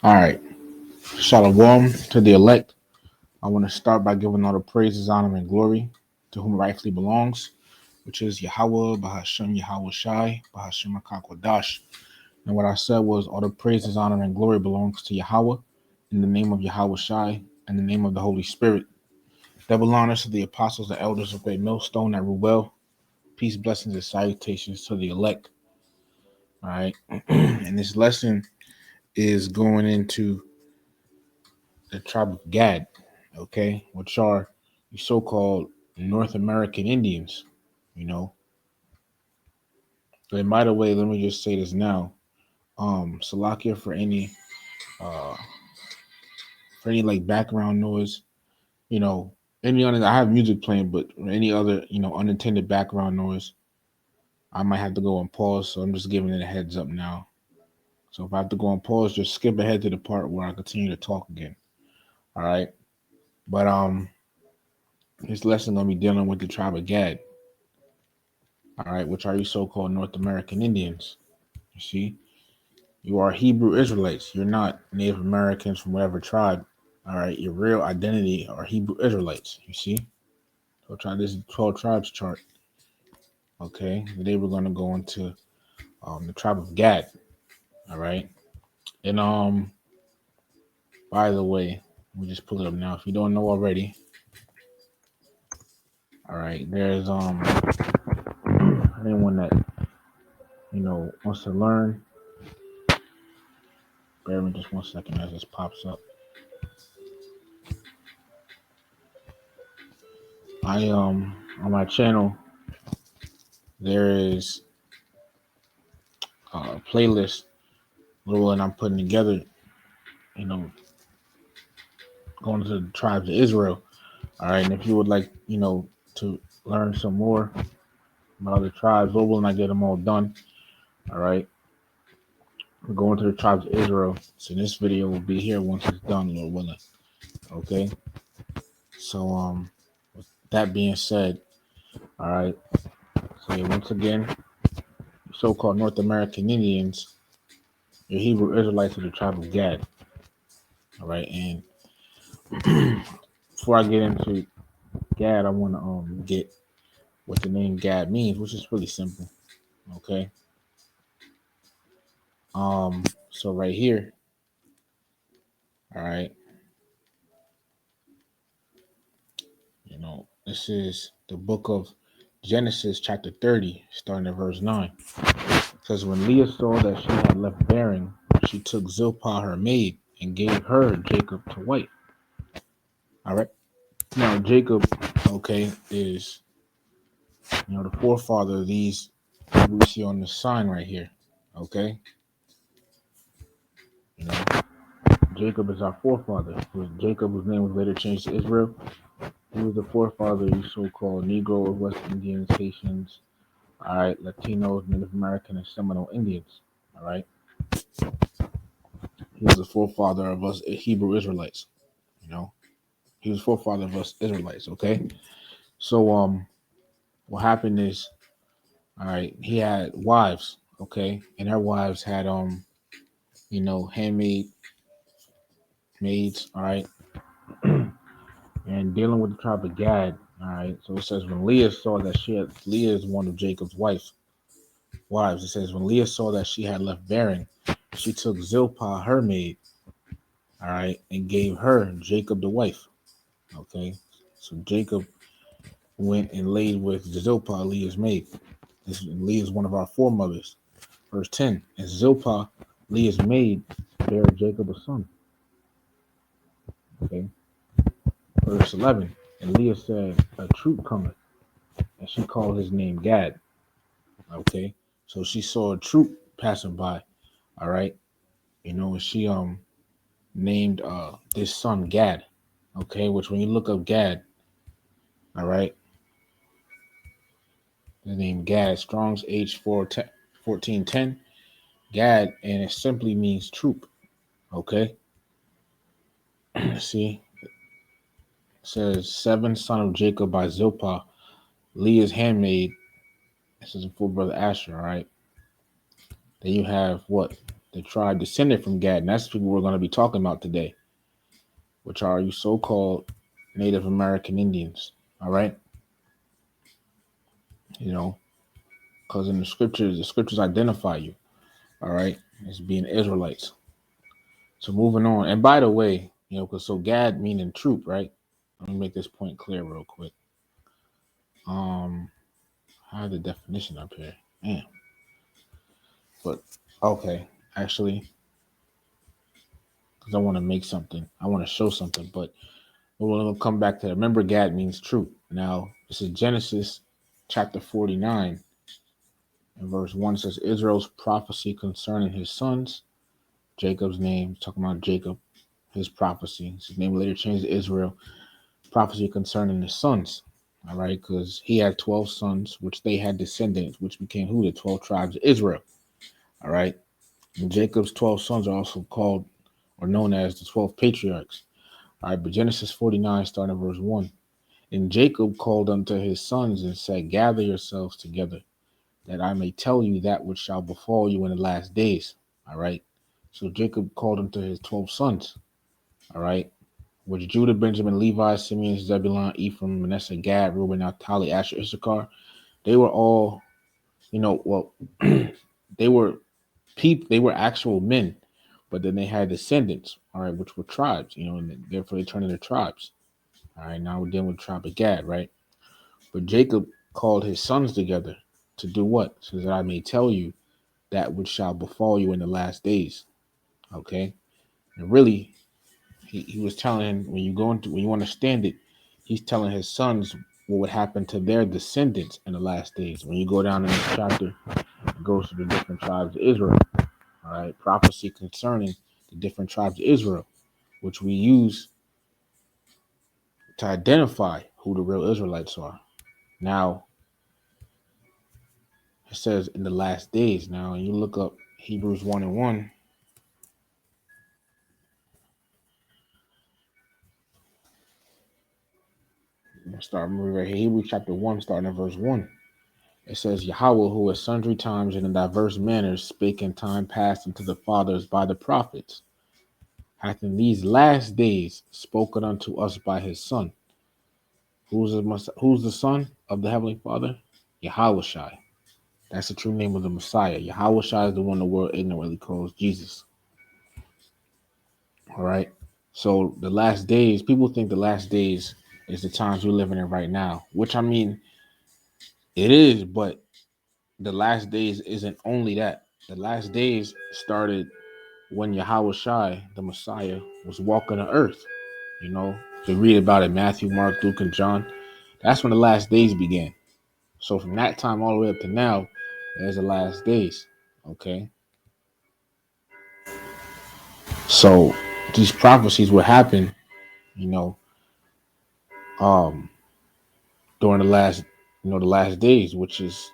All right. Shalom to the elect. I want to start by giving all the praises, honor, and glory to whom rightfully belongs, which is Yahweh, Bahashem, Yahweh Shai, Bahashem Akakwadash. And what I said was all the praises, honor, and glory belongs to Yahweh in the name of Yahweh Shai and the name of the Holy Spirit. Double honors to the apostles and elders of Great Millstone at Ruel. Peace, blessings, and salutations to the elect. All right. And this lesson is going into the tribe of Gad, okay, which are the so-called North American Indians, you know. And by the way, let me just say this now. Salakia uh for any like background noise, you know, any other I have music playing, but any other, unintended background noise, I might have to go on pause. So I'm just giving it a heads up now. So if I have to go on pause, just skip ahead to the part where I continue to talk again. All right. But this lesson gonna be dealing with the tribe of Gad. All right, which are you so-called North American Indians? You see, you are Hebrew Israelites. You're not Native Americans from whatever tribe. All right, your real identity are Hebrew Israelites. You see, so try this 12 tribes chart. Okay, today we're gonna go into the tribe of Gad. All right, and by the way, we just pull it up now. If you don't know already, all right, there's anyone that wants to learn. Bear with me just 1 second as this pops up. I on my channel there is a playlist Lord I'm putting together, you know, going to the tribes of Israel. All right, and if you would like, to learn some more about other tribes, Lord willing, I get them all done. All right, we're going to the tribes of Israel. So this video will be here once it's done, Lord willing. Okay. So with that being said, all right. So yeah, once again, so-called North American Indians, your Hebrew Israelites of the tribe of Gad. All right, and before I get into Gad, I want to get what the name Gad means, which is really simple. Okay. So right here, all right, this is the book of Genesis, chapter 30, starting at verse 9. It says, when Leah saw that she had left bearing, she took Zilpah, her maid, and gave her Jacob to wife. All right. Now, Jacob, okay, is, the forefather of these we see on the sign right here. Okay. You know, Jacob is our forefather. Jacob, whose name was later changed to Israel. He was the forefather of these so-called Negro, West Indians, Haitians, all right, Latinos, Native American, and Seminole Indians. All right. He was the forefather of us Hebrew Israelites. You know, he was forefather of us Israelites. Okay. So what happened is, all right, he had wives. Okay, and her wives had handmaid maids. All right, and dealing with the tribe of Gad. All right, so it says when Leah saw that Leah is one of Jacob's wives. It says when Leah saw that she had left bearing, she took Zilpah, her maid, all right, and gave her Jacob the wife. Okay, so Jacob went and laid with Zilpah, Leah's maid. Leah is one of our foremothers. Verse 10, and Zilpah, Leah's maid, bare Jacob a son. Okay, verse 11, and Leah said, a troop cometh, and she called his name Gad. Okay, so she saw a troop passing by. All right, and she named this son Gad. Okay, which when you look up Gad, all right, the name Gad, Strong's H1410, Gad, and it simply means troop. Okay, see, it says seven son of Jacob by Zilpah, Leah's handmaid. This is a full brother Asher. All right, then you have what? the tribe descended from Gad. And that's the people we're going to be talking about today, which are you so-called Native American Indians. All right. You know, because in the scriptures identify you. All right. As being Israelites. So moving on. And by the way, because so Gad meaning troop, right? Let me make this point clear real quick. I have the definition up here. Damn. But okay, actually, because I want to make something, I want to show something, but we'll come back to that. Remember, Gad means troop. Now, this is Genesis chapter 49, and verse 1 says, Israel's prophecy concerning his sons, Jacob's name, talking about Jacob, his prophecy. His name later changed to Israel, prophecy concerning his sons. All right, because he had 12 sons, which they had descendants, which became who? The 12 tribes of Israel. All right. And Jacob's 12 sons are also called or known as the 12 patriarchs. All right, but Genesis 49, starting at verse 1. And Jacob called unto his sons and said, Gather yourselves together, that I may tell you that which shall befall you in the last days. All right. So Jacob called unto his 12 sons. All right. Which Judah, Benjamin, Levi, Simeon, Zebulun, Ephraim, Manasseh, Gad, Reuben, Naphtali, Asher, Issachar. They were all, they were they were actual men, but then they had descendants, all right, which were tribes, and therefore they turned into tribes. All right, now we're dealing with the tribe of Gad, right? But Jacob called his sons together to do what? So that I may tell you that which shall befall you in the last days. Okay. And really, he was telling, when you understand it, he's telling his sons what would happen to their descendants in the last days. When you go down in this chapter, it goes to the different tribes of Israel. All right, prophecy concerning the different tribes of Israel, which we use to identify who the real Israelites are. Now, it says in the last days. Now, you look up Hebrews 1 and 1. Start moving right here. Hebrews chapter 1, starting at verse 1. It says, Yahweh, who at sundry times and in diverse manners spake in time past unto the fathers by the prophets, hath in these last days spoken unto us by his Son. Who's the Son of the Heavenly Father? Yahushai. That's the true name of the Messiah. Yahushua is the one the world ignorantly calls Jesus. All right. So the last days, people think the last days is the times we're living in right now, which I mean, it is, but the last days isn't only that. The last days started when Yahushua, the Messiah, was walking the earth. You read about it, Matthew, Mark, Luke, and John. That's when the last days began. So from that time all the way up to now, there's the last days. Okay. So these prophecies will happen, um, during the last days, which is,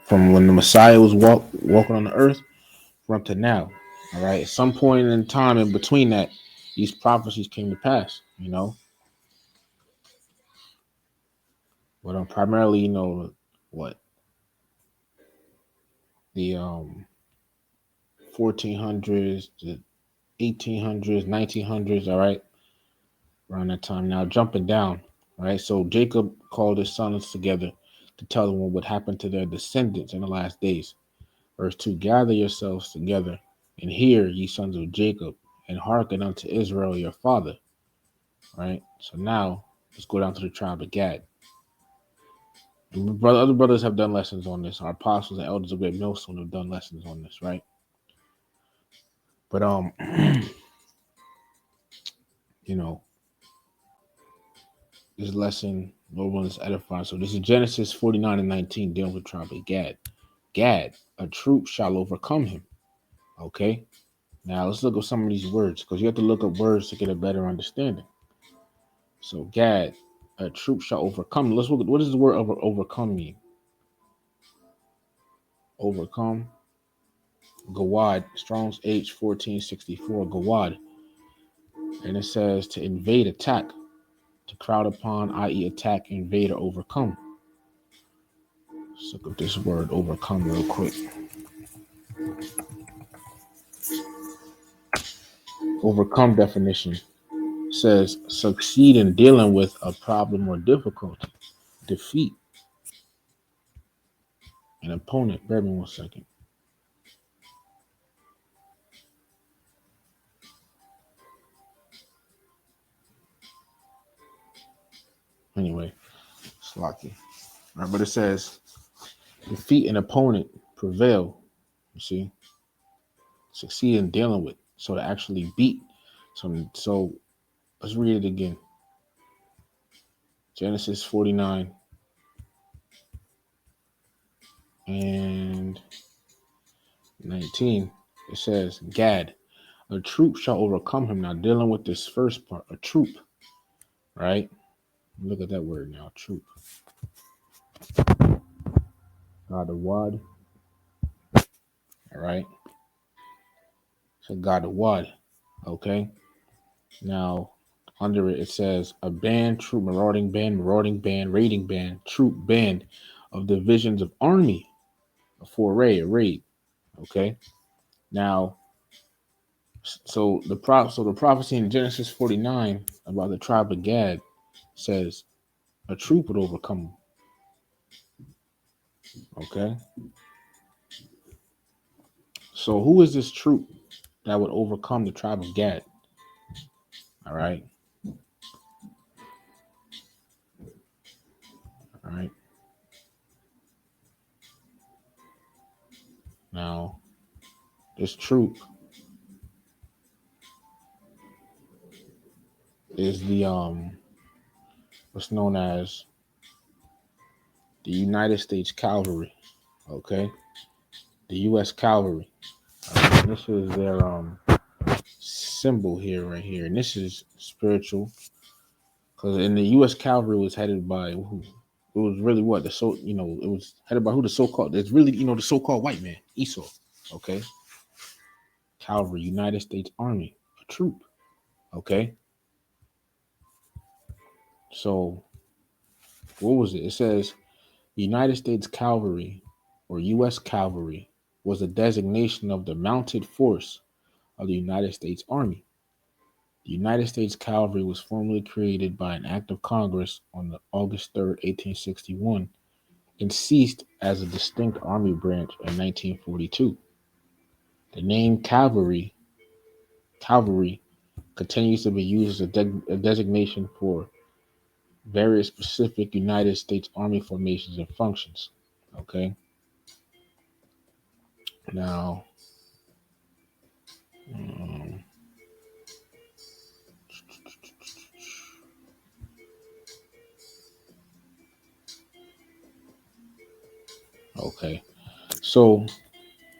from when the Messiah was walking on the earth from up to now. All right. At some point in time in between that, these prophecies came to pass, but primarily, what the 1400s, the 1800s, 1900s. All right. Around that time. Now jumping down, right? So Jacob called his sons together to tell them what would happen to their descendants in the last days. Verse 2, gather yourselves together and hear, ye sons of Jacob, and hearken unto Israel your father. Right? So now let's go down to the tribe of Gad. Other brothers have done lessons on this. Our apostles and elders of Great Millstone have done lessons on this, right? But this lesson, Lord willing, is edifying. So this is Genesis 49 and 19, dealing with the tribe of Gad. Gad, a troop shall overcome him. Okay. Now let's look at some of these words, because you have to look up words to get a better understanding. So Gad, a troop shall overcome. Let's look at, what does the word overcome mean? Overcome. Gawad, Strong's H 1464. Gawad. And it says to invade, attack, to crowd upon, i.e. attack, invade, or overcome. Let's look up this word overcome real quick. Overcome definition says succeed in dealing with a problem or difficulty, defeat an opponent. Bear me 1 second. Anyway, slocky. All right, but it says defeat an opponent, prevail. You see, succeed in dealing with. So to actually beat. So let's read it again. Genesis 49 and 19. It says, Gad, a troop shall overcome him. Now, dealing with this first part, a troop, right? Look at that word now, troop. God the Wad. All right. So God the Wad. Okay. Now, under it, it says a band, troop, marauding band, raiding band, troop, band of divisions of army, a foray, a raid. Okay. Now, so the prophecy in Genesis 49 about the tribe of Gad says a troop would overcome them. Okay. So who is this troop that would overcome the tribe of Gad? All right. All right. Now, this troop is the what's known as the United States Cavalry. Okay. The US Cavalry. Right. This is their symbol here, right here. And this is spiritual. Because in the US Cavalry was headed by who? It was really what it was headed by who? The so-called, it's really, the so-called white man, Esau. Okay. Cavalry, United States Army, a troop. Okay. So what was it? It says United States Cavalry or US Cavalry was a designation of the mounted force of the United States Army. The United States Cavalry was formally created by an act of Congress on August 3rd, 1861, and ceased as a distinct army branch in 1942. The name cavalry continues to be used as a designation for various specific United States Army formations and functions. Okay. Now, okay. So,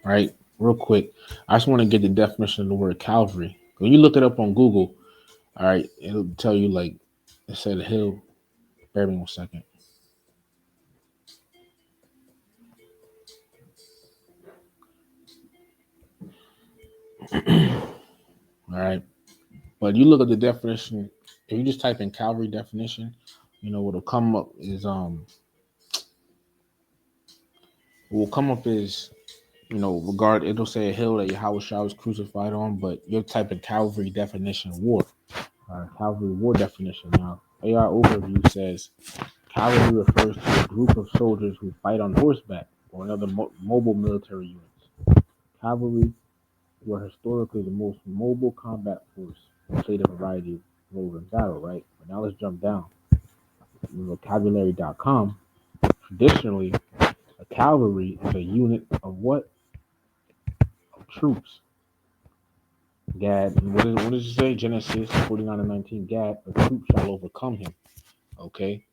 right, real quick, I just want to get the definition of the word cavalry. When you look it up on Google, all right, it'll tell you like it said a hill. Bear me 1 second. All right. But you look at the definition, if you just type in cavalry definition, what'll come up is it'll say a hill that Yahushua was crucified on, but you'll type in cavalry definition war. Cavalry war definition. Now, AR overview says cavalry refers to a group of soldiers who fight on horseback or another mobile military units. Cavalry were historically the most mobile combat force and played a variety of roles in battle, right? But now let's jump down. Vocabulary.com. Traditionally, a cavalry is a unit of what? Of troops. Gad, what does it say? Genesis 49 and 19. Gad, a troop shall overcome him. Okay?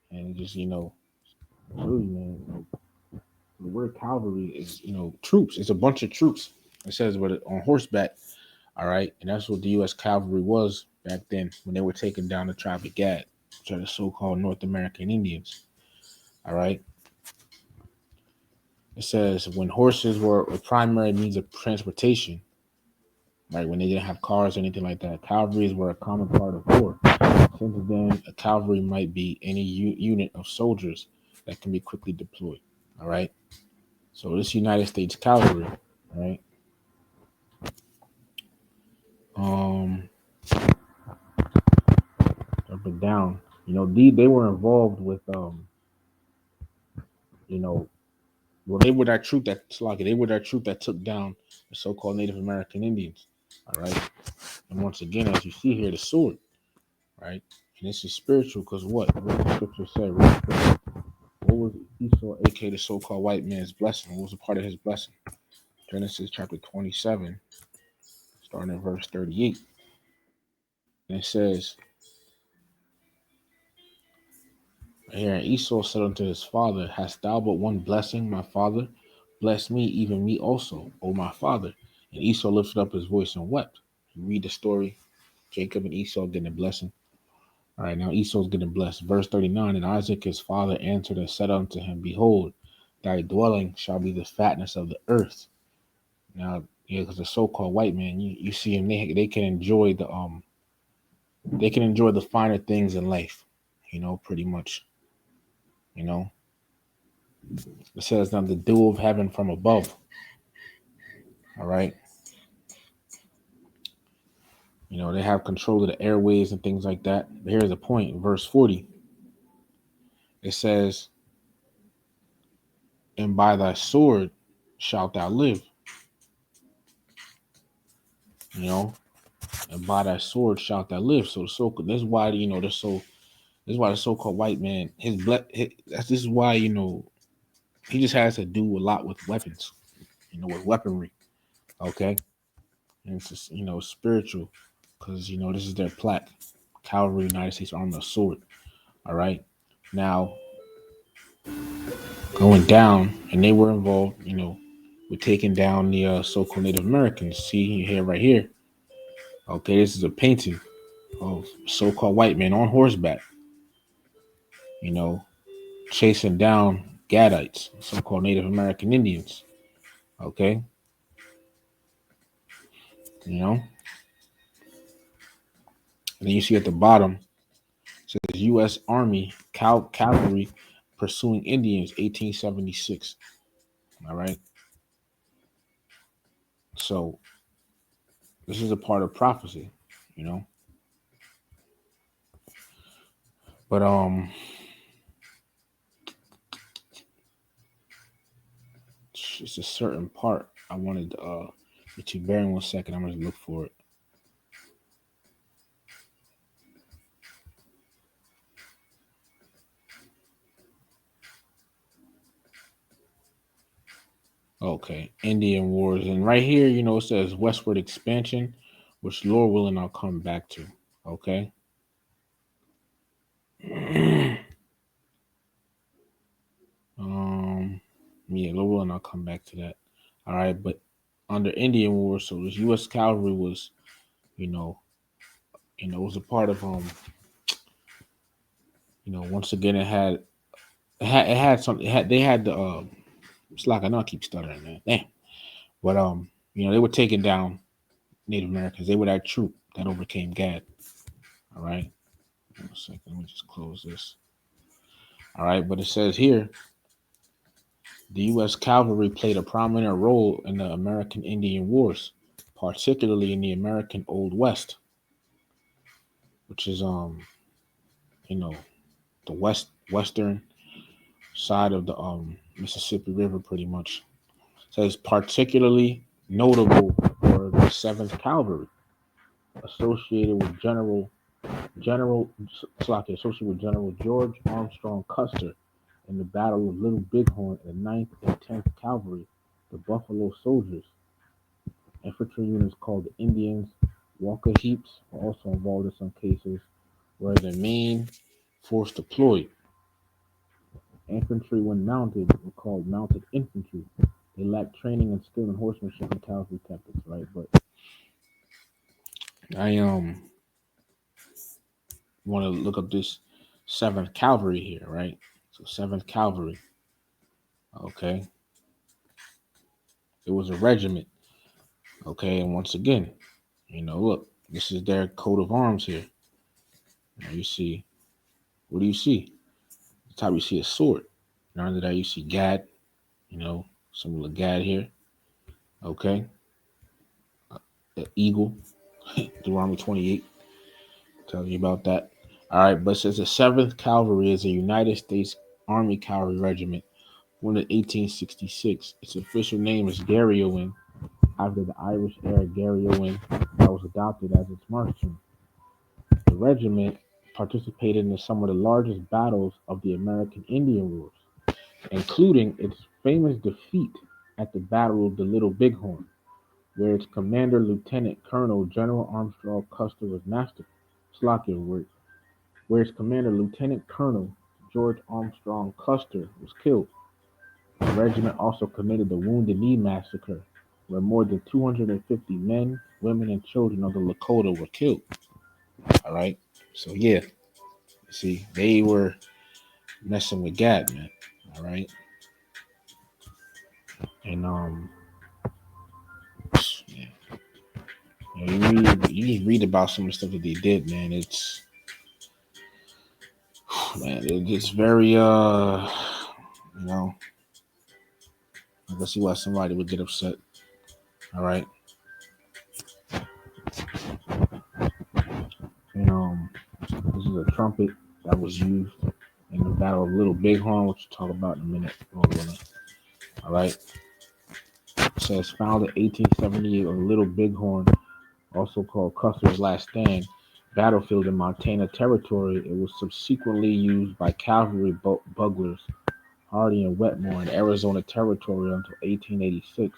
And just, really, man, the word cavalry is, troops. It's a bunch of troops. It says, but on horseback. All right. And that's what the U.S. Cavalry was back then when they were taking down the tribe of Gad, which are the so-called North American Indians. All right. It says when horses were a primary means of transportation, right? When they didn't have cars or anything like that, cavalries were a common part of war. Since then, a cavalry might be any unit of soldiers that can be quickly deployed. All right. So this United States cavalry, right? Um, up and down. They were involved with you know, well, they were that troop that Slocky. They were that troop that took down the so-called Native American Indians. All right, and once again, as you see here, the sword, right? And this is spiritual because what the scripture said, real quick. What was Esau, aka the so-called white man's blessing? What was a part of his blessing? Genesis chapter 27, starting at verse 38. And it says, here, Esau said unto his father, hast thou but one blessing, my father? Bless me, even me also, O my father. And Esau lifted up his voice and wept. You read the story, Jacob and Esau getting a blessing. All right, now Esau's getting blessed. Verse 39, and Isaac his father answered and said unto him, behold, thy dwelling shall be the fatness of the earth. Now, yeah, because the so-called white man, you see them, they can enjoy the finer things in life, pretty much. It says now the dew of heaven from above. All right. They have control of the airways and things like that. But here's the point. Verse 40. It says, and by thy sword shalt thou live. And by thy sword shalt thou live. So this is why, this is why the so-called white man, this is why, he just has to do a lot with weapons, with weaponry. Okay. And it's just, spiritual because, this is their plaque. Cavalry, United States Army, sword. All right. Now, going down, and they were involved, with taking down the so-called Native Americans. See here, right here. Okay, this is a painting of so-called white men on horseback, you know, chasing down Gadites, so-called Native American Indians. Okay, you know, and then you see at the bottom it says U.S. Army Cavalry pursuing Indians, 1876. All right, so this is a part of prophecy, you know, but it's a certain part I wanted to bear in 1 second. I'm gonna look for it. Okay, Indian Wars, and right here, it says westward expansion, which Lord willing, I'll come back to. Okay. Yeah, Lord willing, I'll come back to that. All right, but under Indian Wars, so this U.S. cavalry was, you know, it was a part of once again it had something. They had the it's like I know I keep stuttering, man. Damn. But they were taking down Native Americans. They were that troop that overcame Gad. All right. 1 second. Let me just close this. All right, but it says here the U.S. cavalry played a prominent role in the American Indian Wars, particularly in the American Old West, which is you know, the western side of the Mississippi River, pretty much. It says particularly notable for the Seventh Cavalry, associated with General George Armstrong Custer in the Battle of Little Bighorn, and the Ninth and 10th Cavalry, the Buffalo Soldiers. Infantry units called the Indians, Walker Heaps, were also involved in some cases, where the main force deployed. Infantry, when mounted, were called mounted infantry. They lacked training and skill in horsemanship and cavalry tactics, right? But I want to look up this 7th Cavalry here, right? So 7th Cavalry, okay? It was a regiment, okay? And once again, look, this is their coat of arms here. Now you see, what do you see? At the top you see a sword. And under that you see Gad, Symbol of Gad here. Okay. The eagle. Deuteronomy 28. Tell you about that. All right. But it says the 7th Cavalry is a United States Army cavalry regiment born in 1866. Its official name is Garryowen, after the Irish heir Garryowen that was adopted as its marching. The regiment participated in some of the largest battles of the American Indian Wars, including its famous defeat at the Battle of the Little Bighorn, where its commander, Lieutenant Colonel General Armstrong Custer, was massacred. Slovakia, where its commander, Lieutenant Colonel George Armstrong Custer, was killed. The regiment also committed the Wounded Knee Massacre, where more than 250 men, women, and children of the Lakota were killed. All right. So, yeah, see, they were messing with Gad, man. All right. And, yeah, you just read about some of the stuff that they did, man. It's very, you know, I can see why somebody would get upset. All right. And, this is a trumpet that was used in the Battle of Little Bighorn, which we'll talk about in a minute. All right. It says founded 1878 on Little Bighorn, also called Custer's Last Stand, battlefield in Montana Territory. It was subsequently used by cavalry buglers Hardy and Wetmore in Arizona Territory until 1886,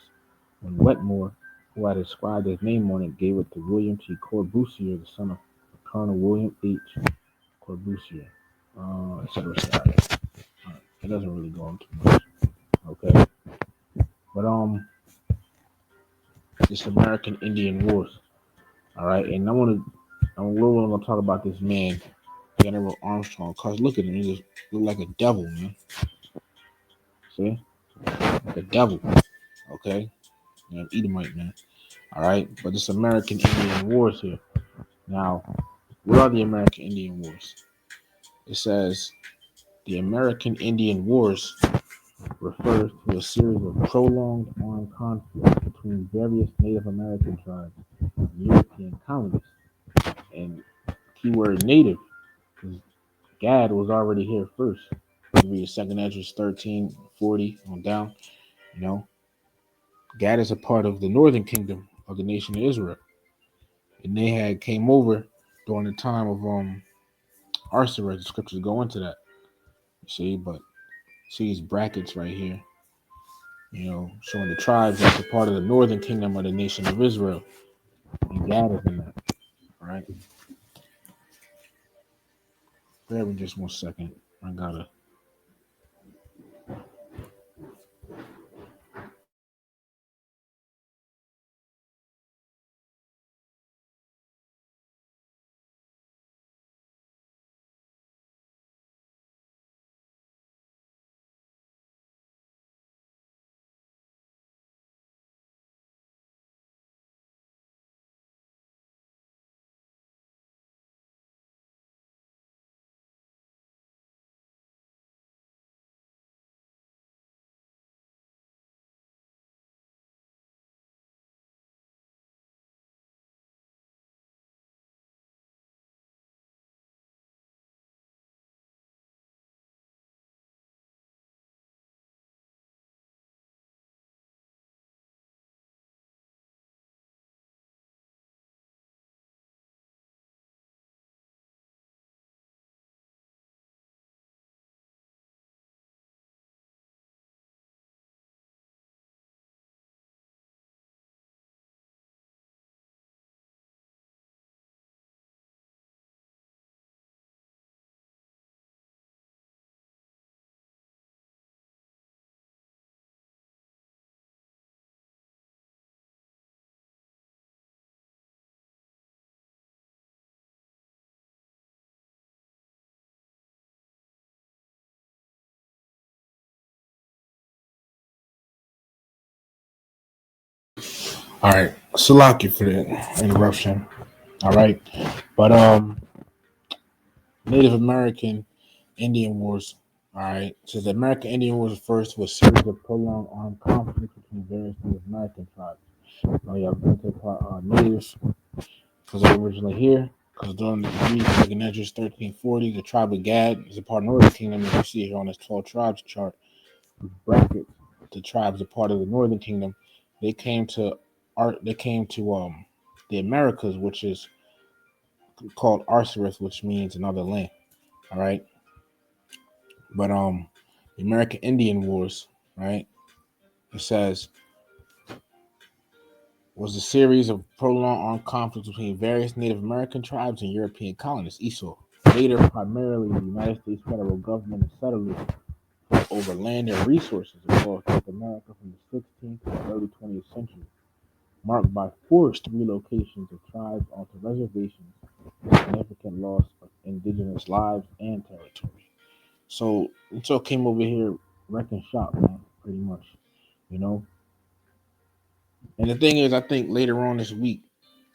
when Wetmore, who had inscribed his name on it, gave it to William T. Corbusier, the son of Colonel William H. Corbusier, etc. It doesn't really go into much. Okay. But this American Indian Wars. All right, and I'm really gonna talk about this man, General Armstrong. Cause look at him, he just look like a devil, man. See, like a devil. Okay, Edomite, man. All right, but this American Indian Wars here. Now, what are the American Indian Wars? It says the American Indian Wars refers to a series of prolonged armed conflicts between various Native American tribes and European colonists. And keyword native, because Gad was already here first. Read second Esdras 13:40 on down. You know, Gad is a part of the northern kingdom of the nation of Israel. And they had came over during the time of Arsares. The scriptures go into that. You see, but see these brackets right here, showing the tribes that's a part of the northern kingdom of the nation of Israel. And Gad is in that. All right. Bear with me just 1 second. I gotta. All right, Salaki for the interruption. All right, but Native American Indian Wars. All right. So the American Indian Wars refers to a series of prolonged armed conflicts between various Native American tribes. Now you have natives because they're originally here. Because during the Nebuchadnezzar's 1340, the tribe of Gad is a part of the Northern Kingdom. As you see here on this 12 tribes chart, bracket the tribes a part of the Northern Kingdom. They came to the Americas, which is called Arcturus, which means another land. All right. But the American Indian Wars, right? It says was a series of prolonged armed conflicts between various Native American tribes and European colonists, ESO. Later, primarily the United States federal government and settlers over land and resources across North America from the 16th to the early 20th century, marked by forced relocations of tribes onto reservations and significant loss of indigenous lives and territory. So came over here wrecking shop, man, pretty much, you know. And the thing is, I think later on this week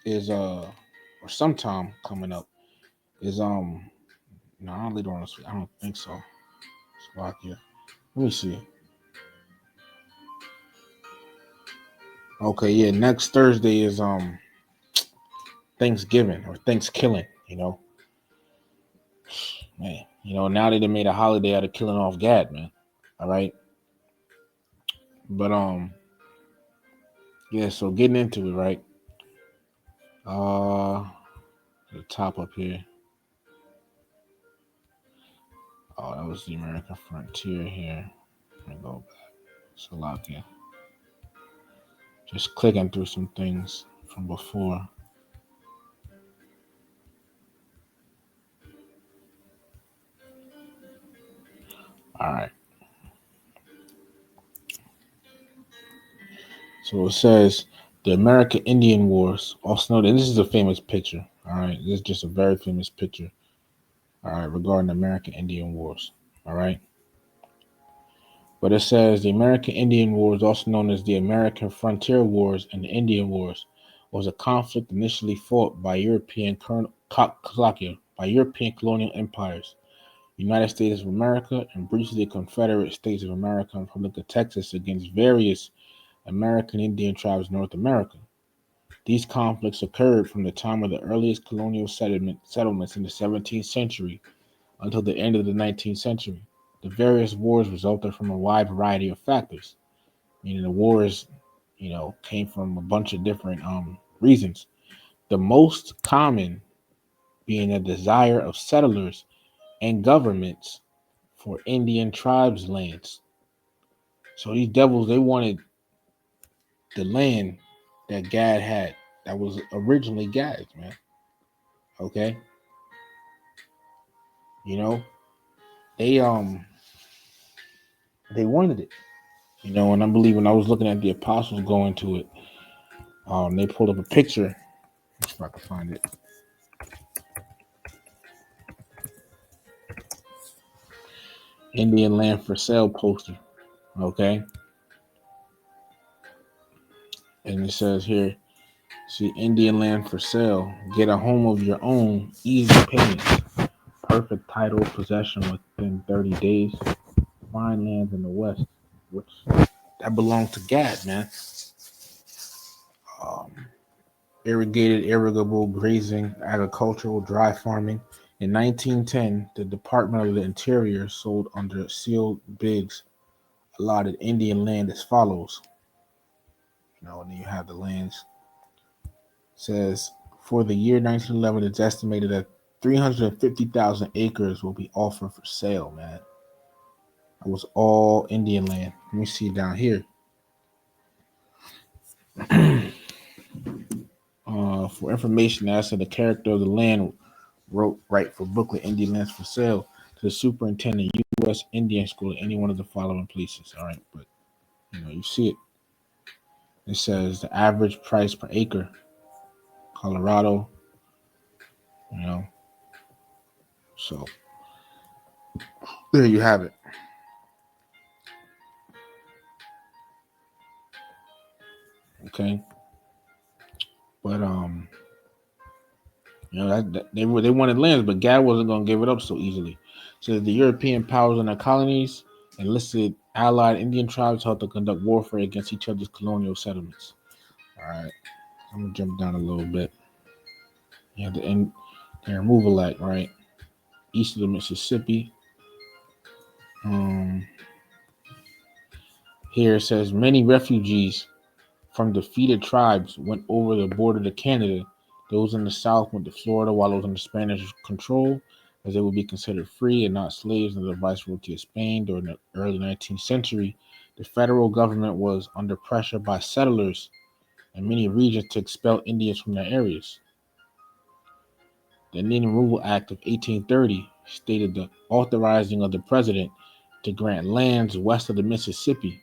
is or sometime coming up is no, not later on this week. I don't think so. Slovakia. Let me see. Okay, yeah, next Thursday is Thanksgiving or Thanksgiving, you know. Man, you know, now they made a holiday out of killing off Gad, man. All right. But yeah, so getting into it, right? Uh the top up here. Oh, that was the American frontier here. Let me go back. Slovakia. Just clicking through some things from before. All right. So it says the American Indian Wars, also known, and this is a famous picture. All right. This is just a very famous picture. All right. Regarding the American Indian Wars. All right. But it says the American Indian Wars, also known as the American Frontier Wars and the Indian Wars, was a conflict initially fought by by European colonial empires, United States of America, and briefly the Confederate States of America and Republic of Texas against various American Indian tribes in North America. These conflicts occurred from the time of the earliest colonial settlements in the 17th century until the end of the 19th century. The various wars resulted from a wide variety of factors, meaning the wars, you know, came from a bunch of different reasons. The most common being a desire of settlers and governments for Indian tribes' lands. So these devils, they wanted the land that Gad had, that was originally Gad's, man. Okay, you know, they they wanted it, you know, and I believe when I was looking at the apostles going to it, they pulled up a picture. Let's see if I can find it. Indian land for sale poster. Okay, and it says here, see, Indian land for sale. Get a home of your own, easy payments, perfect title possession within 30 days. Fine lands in the west, which that belonged to Gad, man. Um, Irrigated, irrigable, grazing, agricultural, dry farming. In 1910, the Department of the Interior sold under sealed bids allotted Indian land as follows. You know, and then you have the lands. It says for the year 1911, it's estimated that 350,000 acres will be offered for sale, man. It was all Indian land. Let me see down here. For information as to the character of the land, wrote right for booklet Indian lands for sale to the superintendent U.S. Indian School at any one of the following places. All right, but you know you see it. It says the average price per acre, Colorado. You know, so there you have it. Okay, but you know that they wanted lands, but Gad wasn't gonna give it up so easily. So the European powers in their colonies enlisted allied Indian tribes to help to conduct warfare against each other's colonial settlements. All right, I'm gonna jump down a little bit. You have the Removal Act, right? East of the Mississippi. Um, Here it says many refugees from defeated tribes went over the border to Canada. Those in the South went to Florida while those under Spanish control, as they would be considered free and not slaves under the Viceroyalty of Spain. During the early 19th century, the federal government was under pressure by settlers in many regions to expel Indians from their areas. The Indian Removal Act of 1830 stated the authorizing of the president to grant lands west of the Mississippi.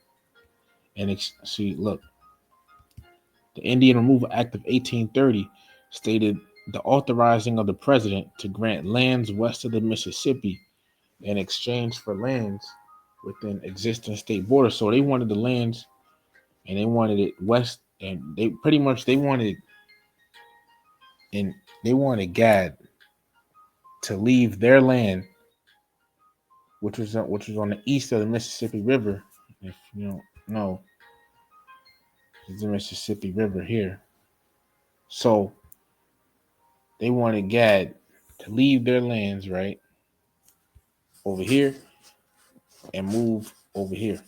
And see, look, the Indian Removal Act of 1830 stated the authorizing of the president to grant lands west of the Mississippi in exchange for lands within existing state borders. So they wanted the lands, and they wanted it west, and they pretty much they wanted Gad to leave their land, which was on the east of the Mississippi River. If you don't know, it's the Mississippi River here. So they wanted Gad to leave their lands right over here and move over here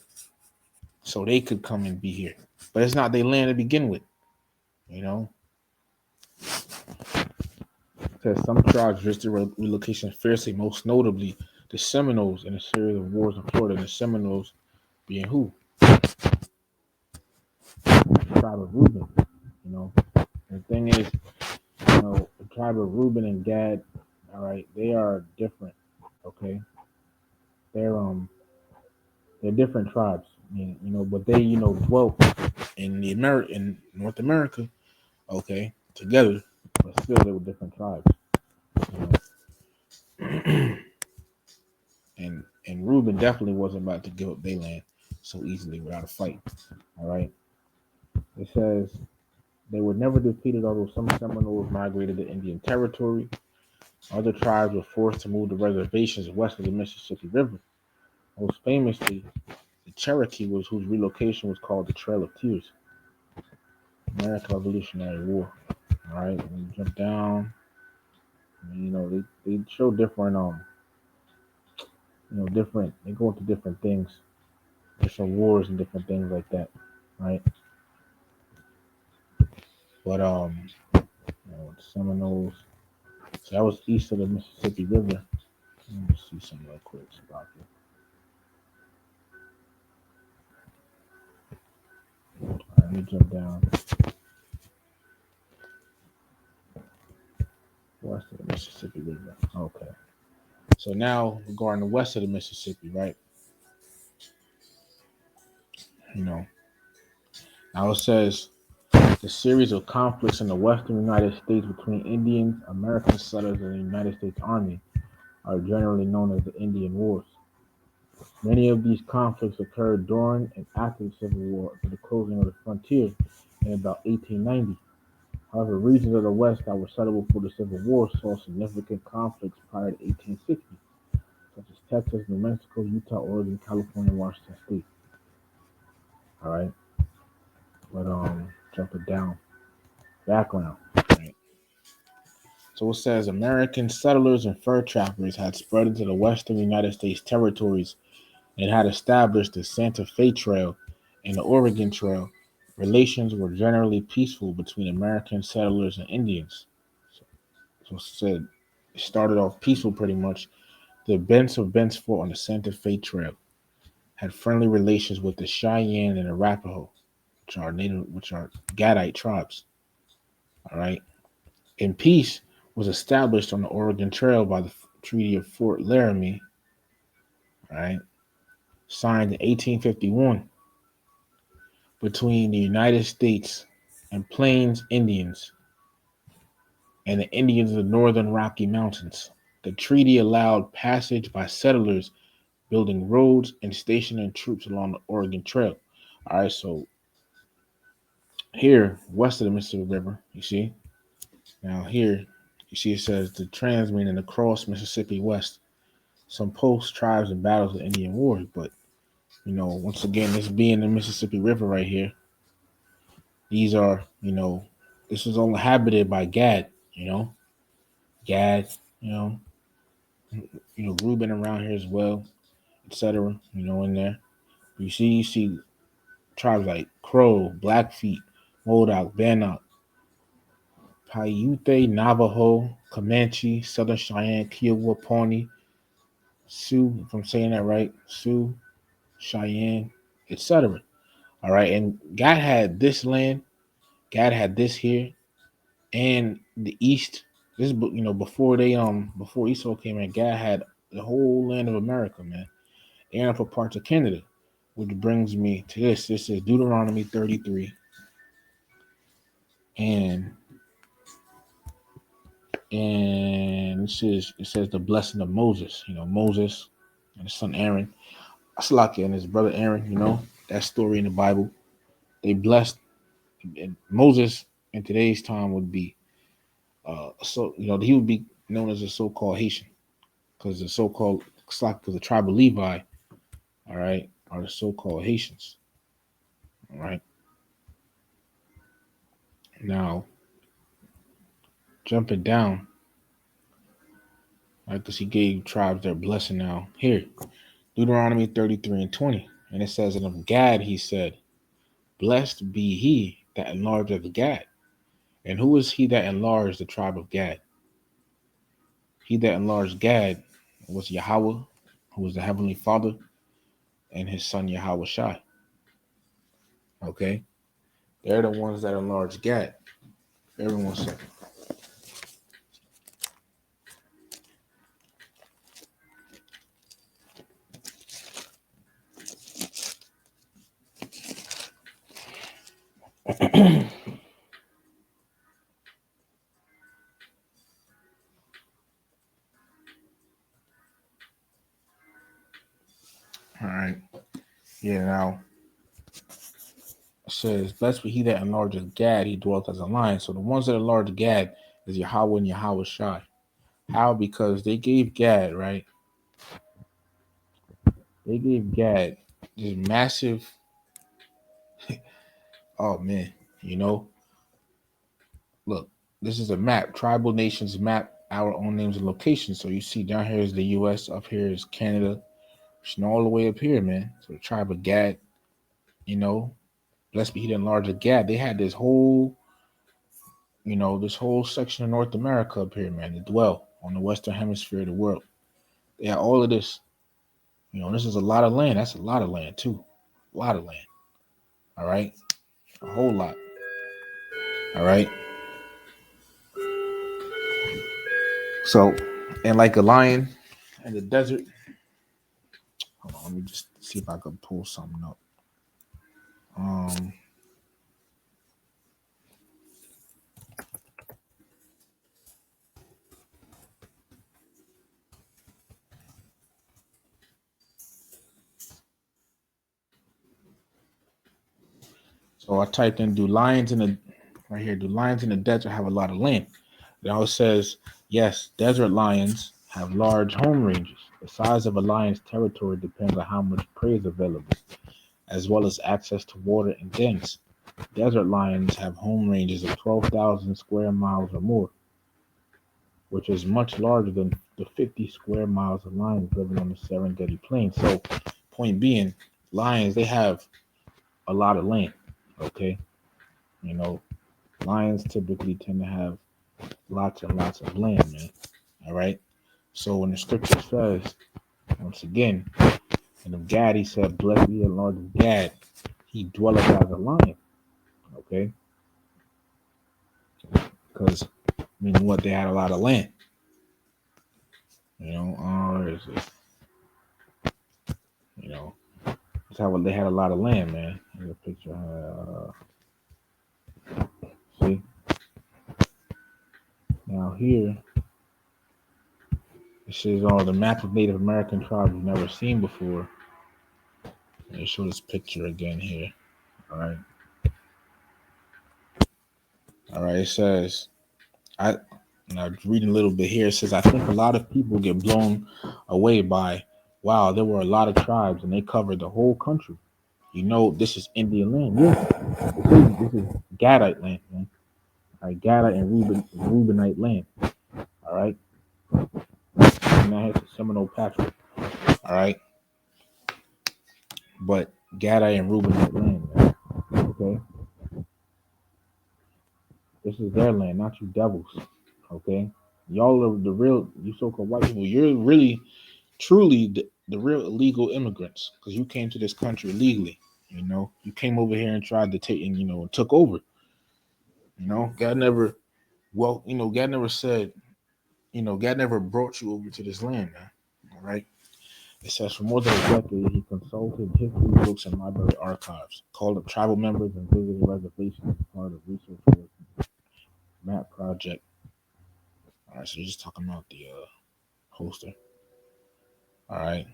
so they could come and be here. But it's not their land to begin with, you know. It says some tribes resisted relocation fiercely, most notably the Seminoles in a series of wars in Florida. And the Seminoles being who? The tribe of Reuben, you know. And the thing is, you know, the tribe of Reuben and Gad, all right, they are different, okay? They're they're different tribes, you know, but they, you know, dwelt in North America, okay, together, but still they were different tribes. You know? and Reuben definitely wasn't about to give up their land so easily without a fight. All right. It says they were never defeated, although some Seminoles migrated to Indian Territory. Other tribes were forced to move to reservations west of the Mississippi River. Most famously, the Cherokee whose relocation was called the Trail of Tears. American Revolutionary War. All right, we jump down. You know, they show different different. They go into different things, different wars and different things like that, right? But Seminoles. So that was east of the Mississippi River. Let me see some real quick about here. All right, let me jump down. West of the Mississippi River. Okay. So now regarding the west of the Mississippi, right? You know, now it says the series of conflicts in the western United States between Indians, American settlers, and the United States Army are generally known as the Indian Wars. Many of these conflicts occurred during and after the Civil War to the closing of the frontier in about 1890. However, regions of the West that were settled before the Civil War saw significant conflicts prior to 1860, such as Texas, New Mexico, Utah, Oregon, California, and Washington State. All right, but jump it down. Background. Right. So it says American settlers and fur trappers had spread into the western United States territories and had established the Santa Fe Trail and the Oregon Trail. Relations were generally peaceful between American settlers and Indians. So it said it started off peaceful pretty much. The Bents of Bentsport on the Santa Fe Trail had friendly relations with the Cheyenne and Arapaho, which are Gadite tribes. All right. And peace was established on the Oregon Trail by the Treaty of Fort Laramie, right, signed in 1851 between the United States and Plains Indians and the Indians of the Northern Rocky Mountains. The treaty allowed passage by settlers building roads and stationing troops along the Oregon Trail. All right, so here, west of the Mississippi River, you see, now here, you see it says the Transman and the Cross Mississippi West. some post tribes and battles of Indian wars. But once again, this being the Mississippi River right here, these are this was all inhabited by Gad. Gad. You know, Reuben around here as well, etc. In there. You see tribes like Crow, Blackfeet, Modoc, Bannock, Paiute, Navajo, Comanche, Southern Cheyenne, Kiowa, Pawnee, Sioux, if I'm saying that right, Sioux, Cheyenne, etc. All right, and God had this land, God had this here, and the East. This is before Esau came in, God had the whole land of America, man, and for parts of Canada, which brings me to this. This is Deuteronomy 33, and it says the blessing of Moses. Moses and his son Aaron, Aslaki and his brother Aaron. That story in the Bible. They blessed, and Moses in today's time would be he would be known as a so-called Haitian because the so-called because the tribe of Levi, all right, are the so-called Haitians. All right. Now jumping down, right, because he gave tribes their blessing. Now here, Deuteronomy 33 and 20, and it says, "And of Gad he said, Blessed be he that enlargeth Gad." And who is he that enlarged the tribe of Gad? He that enlarged Gad was Yahweh, who was the heavenly Father, and his son Yahweh Shai. Okay? They're the ones that enlarged Gad. Everyone said. All right. Yeah, now it says, Blessed be he that enlargeth Gad, he dwelleth as a lion. So the ones that enlarged Gad is Yahweh and Yahweh Shai. How? Because they gave Gad, right? They gave Gad this massive, oh man, look, this is a map, tribal nations map, our own names and locations. So you see down here is the US, up here is Canada, all the way up here, man. So the tribe of Gad, blessed be he that enlarged Gad. They had this whole section of North America up here, man, to dwell on the western hemisphere of the world. They had all of this. This is a lot of land. That's a lot of land too. A lot of land. All right. A whole lot. All right. So, and like a lion in the desert. Hold on, let me just see if I can pull something up. Um, so I typed in do lions in the right here, do lions in the desert have a lot of land? It always says, yes, desert lions have large home ranges. The size of a lion's territory depends on how much prey is available, as well as access to water and dens. Desert lions have home ranges of 12,000 square miles or more, which is much larger than the 50 square miles of lions living on the Serengeti Plain. So, point being, lions, they have a lot of land, okay? You know, lions typically tend to have lots and lots of land, man. All right. So when the scripture says, once again, and of Gad, he said, Blessed be the Lord of Gad, he dwelleth as a lion. Okay. Because, meaning what? They had a lot of land. Where is it? That's how they had a lot of land, man. Here's a picture. See? Now here, it shows all the map of Native American tribes you've never seen before. Let me show this picture again here. All right. All right. It says, And I'm reading a little bit here. It says, I think a lot of people get blown away by, wow, there were a lot of tribes and they covered the whole country. You know, this is Indian land. Yeah, this is Gadite land, man. All right, Gadite and Reubenite land. All right, and that has the Seminole Patrick. All right, but Gadite and Reubenite land, man. Okay, this is their land, not you devils. Okay, y'all are the real, you so-called white people. You're really, truly the real illegal immigrants because you came to this country illegally. You know, you came over here and tried to take, and took over. You know, God never, well, God never said, God never brought you over to this land, man. All right. It says for more than a decade, he consulted history books and library archives, called up tribal members, and visited reservations as part of research work map project. All right, so you're just talking about the poster. All right,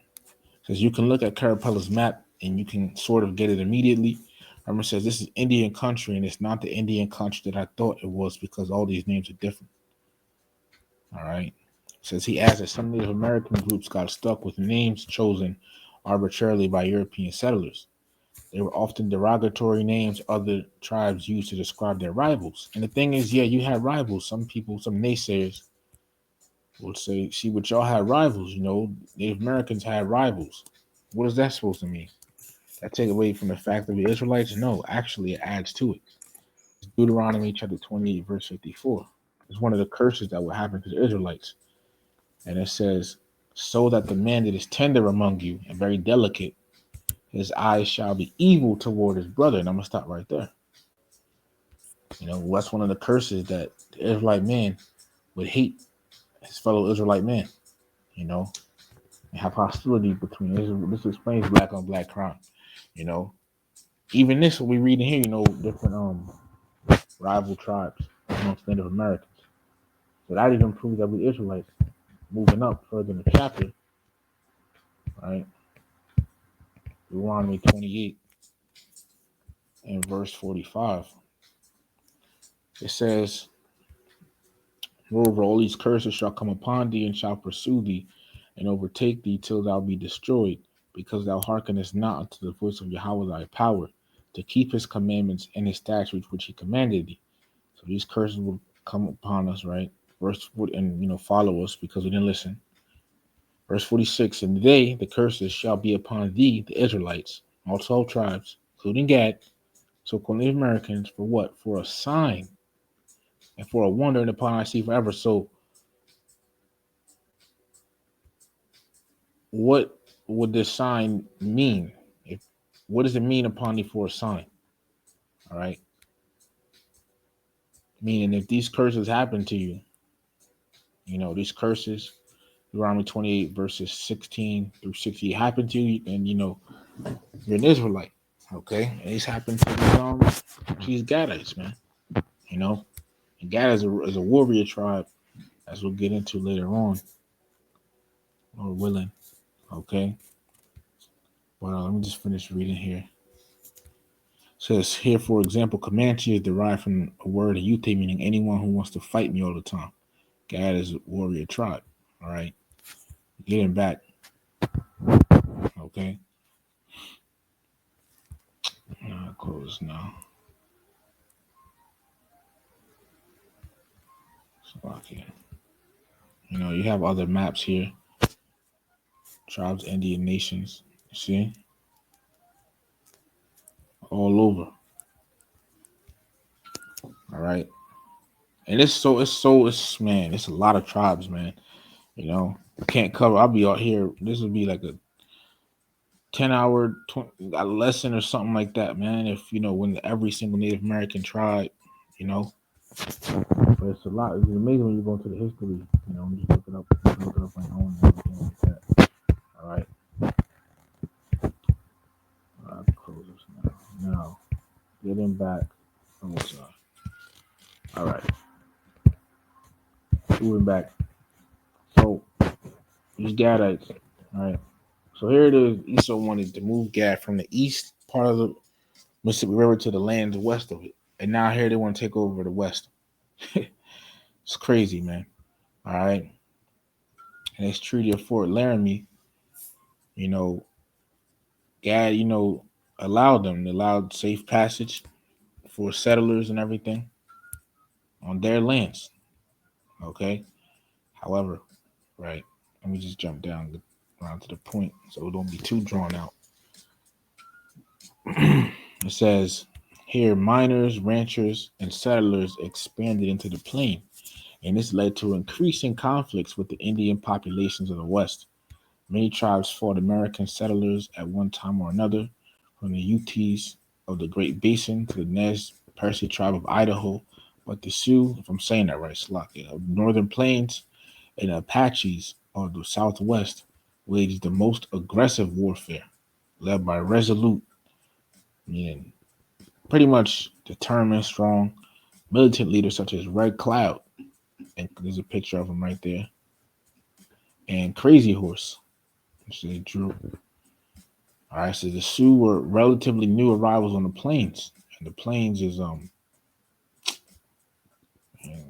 because you can look at Carapella's map and you can sort of get it immediately. Remember, it says this is Indian country, and it's not the Indian country that I thought it was because all these names are different. All right. Says he adds that some Native American groups got stuck with names chosen arbitrarily by European settlers. They were often derogatory names other tribes used to describe their rivals. And the thing is, yeah, you had rivals. Some people, some naysayers would say, see, what y'all had rivals, Native Americans had rivals. What is that supposed to mean? That take away from the fact of the Israelites? No, actually, it adds to it. Deuteronomy chapter 28, verse 54. It's one of the curses that will happen to the Israelites. And it says, so that the man that is tender among you and very delicate, his eyes shall be evil toward his brother. And I'm going to stop right there. That's one of the curses that the Israelite man would hate his fellow Israelite man, and have hostility between Israel. This explains black on black crime, you know. Even this, what we read in here, different rival tribes amongst Native Americans. So that even proves that we Israelites, moving up further in the chapter, right? Deuteronomy 28 and verse 45. It says, moreover, all these curses shall come upon thee and shall pursue thee and overtake thee till thou be destroyed, because thou hearkenest not unto the voice of Yahweh thy power, to keep his commandments and his statutes which he commanded thee. So these curses will come upon us, right? Verse and follow us because we didn't listen. Verse 46, and they, the curses, shall be upon thee, the Israelites, all 12 tribes, including Gad, so-called Native Americans, for what? For a sign and for a wonder in upon I see forever. So what would this sign mean? What does it mean upon thee for a sign? All right. Meaning if these curses happen to you, these curses, Deuteronomy 28 verses 16 through 60 happen to you, and you're an Israelite. Okay. And these happen to these Gadites, man. And Gad is a warrior tribe, as we'll get into later on, Lord willing. Okay. But let me just finish reading here. It says here, for example, Comanche is derived from a word in Ute meaning anyone who wants to fight me all the time. Gad is a warrior tribe. All right. Getting back. Okay. I'll close now. So, okay. You have other maps here. Tribes, Indian nations. You see? All over. All right. And it's man, it's a lot of tribes, man. Can't cover. I'll be out here. This would be like a 10-hour lesson or something like that, man. If when every single Native American tribe, but it's a lot. It's amazing when you go into the history. Just look it up. Look it up on your own and everything like that. All right. I'll close this now. Now, getting back. Almost. All right. Moving back. So these Gadites. All right. So here it is. Esau wanted to move Gad from the east part of the Mississippi River to the lands west of it, and now here they want to take over the west. It's crazy, man. All right. And this Treaty of Fort Laramie, you know, Gad, allowed safe passage for settlers and everything on their lands. Okay. However, right, let me just jump down to the point so it don't be too drawn out. It says here miners, ranchers, and settlers expanded into the plain, and this led to increasing conflicts with the Indian populations of the West. Many tribes fought American settlers at one time or another, from the Utes of the Great Basin to the Nez Perce tribe of Idaho. But the Sioux, if I'm saying that right, Slovakia, of the Northern Plains and Apaches of the Southwest waged the most aggressive warfare, led by resolute, meaning pretty much determined, strong, militant leaders such as Red Cloud, and there's a picture of him right there, and Crazy Horse, which they drew. All right, so the Sioux were relatively new arrivals on the plains, and the plains is I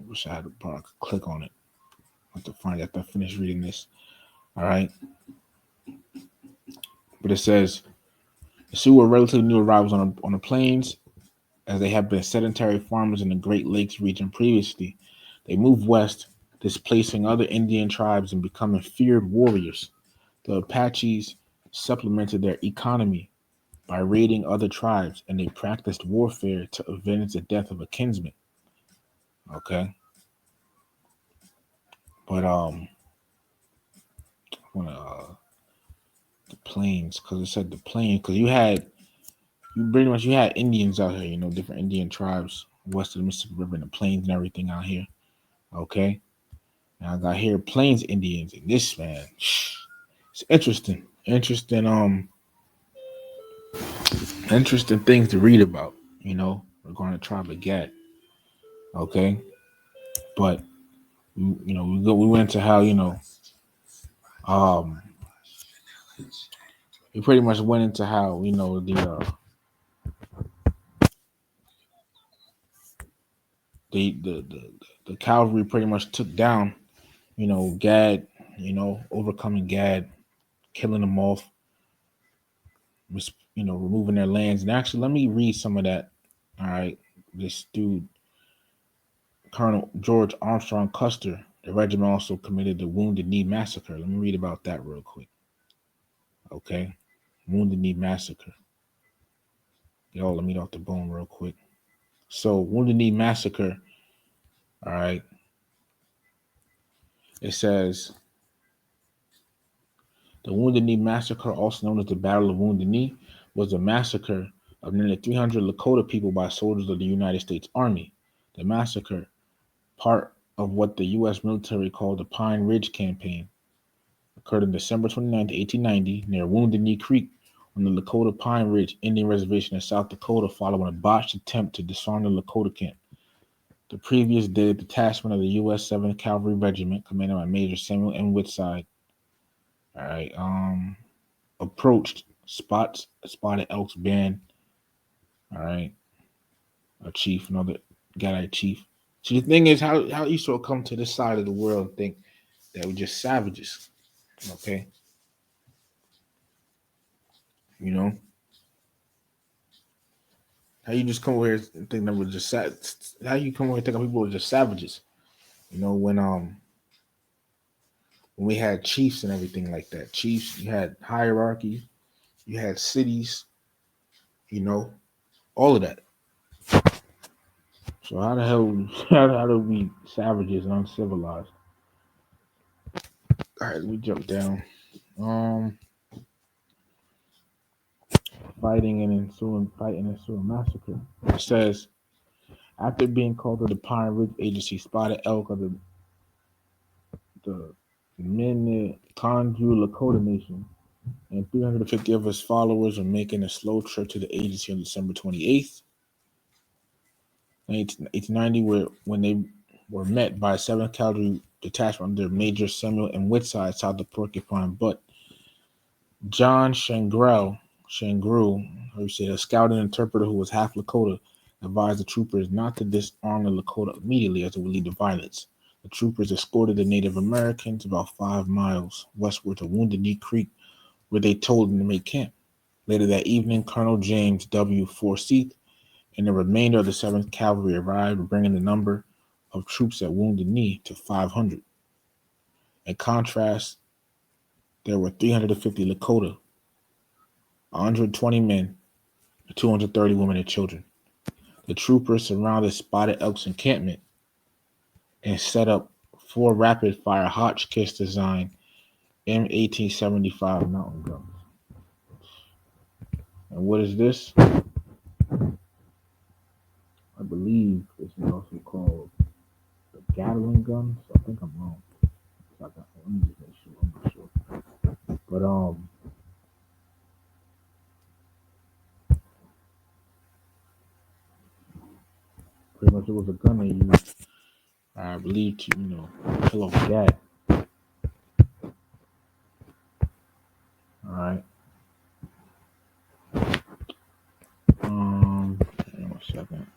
wish I had a bar, click on it. I have to find it after I finish reading this. All right, but it says the Sioux were relatively new arrivals on the plains, as they had been sedentary farmers in the Great Lakes region previously. They moved west, displacing other Indian tribes and becoming feared warriors. The Apaches supplemented their economy by raiding other tribes, and they practiced warfare to avenge the death of a kinsman. Okay, but when the plains, because it said the plains, because you had Indians out here, different Indian tribes west of the Mississippi River and the plains and everything out here. Okay, now I got here Plains Indians, and this man, it's interesting things to read about, regarding the tribe of Gad. Okay, but we went into how um we pretty much went into how the cavalry pretty much took down Gad, overcoming Gad, killing them off, removing their lands. And actually, let me read some of that. All right, this dude, Colonel George Armstrong Custer, the regiment also committed the Wounded Knee Massacre. Let me read about that real quick. Okay, Wounded Knee Massacre. Yo, let me get off the bone real quick. So, Wounded Knee Massacre. All right, it says the Wounded Knee Massacre, also known as the Battle of Wounded Knee, was a massacre of nearly 300 Lakota people by soldiers of the United States Army. The massacre, part of what the U.S. military called the Pine Ridge Campaign, occurred on December 29, 1890, near Wounded Knee Creek on the Lakota Pine Ridge Indian Reservation in South Dakota, following a botched attempt to disarm the Lakota camp. The previous day, a detachment of the U.S. 7th Cavalry Regiment, commanded by Major Samuel M. Whitside, all right, approached Spotted Elk's band, all right, a chief, another Gadite chief. So the thing is, how Esau come to this side of the world and think that we're just savages, okay? You know, how you just come over here and think that we're just how you come over here and think people are just savages? When we had chiefs and everything like that, chiefs, you had hierarchy, you had cities, all of that. So how the hell how do we savages and uncivilized? All right, we jump down. Um, fighting and ensuing massacre. It says after being called to the Pine Ridge Agency, Spotted Elk of the Minnetonka Lakota Nation and 350 of his followers were making a slow trip to the agency on December 28th, 1890, when they were met by a 7th Cavalry detachment under Major Samuel M. Whitside south of Porcupine Butte. John Shangrew, who said a scout and interpreter who was half Lakota, advised the troopers not to disarm the Lakota immediately as it would lead to violence. The troopers escorted the Native Americans about 5 miles westward to Wounded Knee Creek, where they told them to make camp. Later that evening, Colonel James W. Forsyth and the remainder of the 7th Cavalry arrived, bringing the number of troops at Wounded Knee to 500. In contrast, there were 350 Lakota, 120 men, and 230 women and children. The troopers surrounded Spotted Elk's encampment and set up 4 rapid-fire Hotchkiss design M1875 mountain guns. And what is this? I believe this is also called the Gatling gun. So I think I'm wrong. Let me just make sure. I'm not sure. But pretty much it was a gun they used, I believe, to kill off Gad. All right. Hang on a second.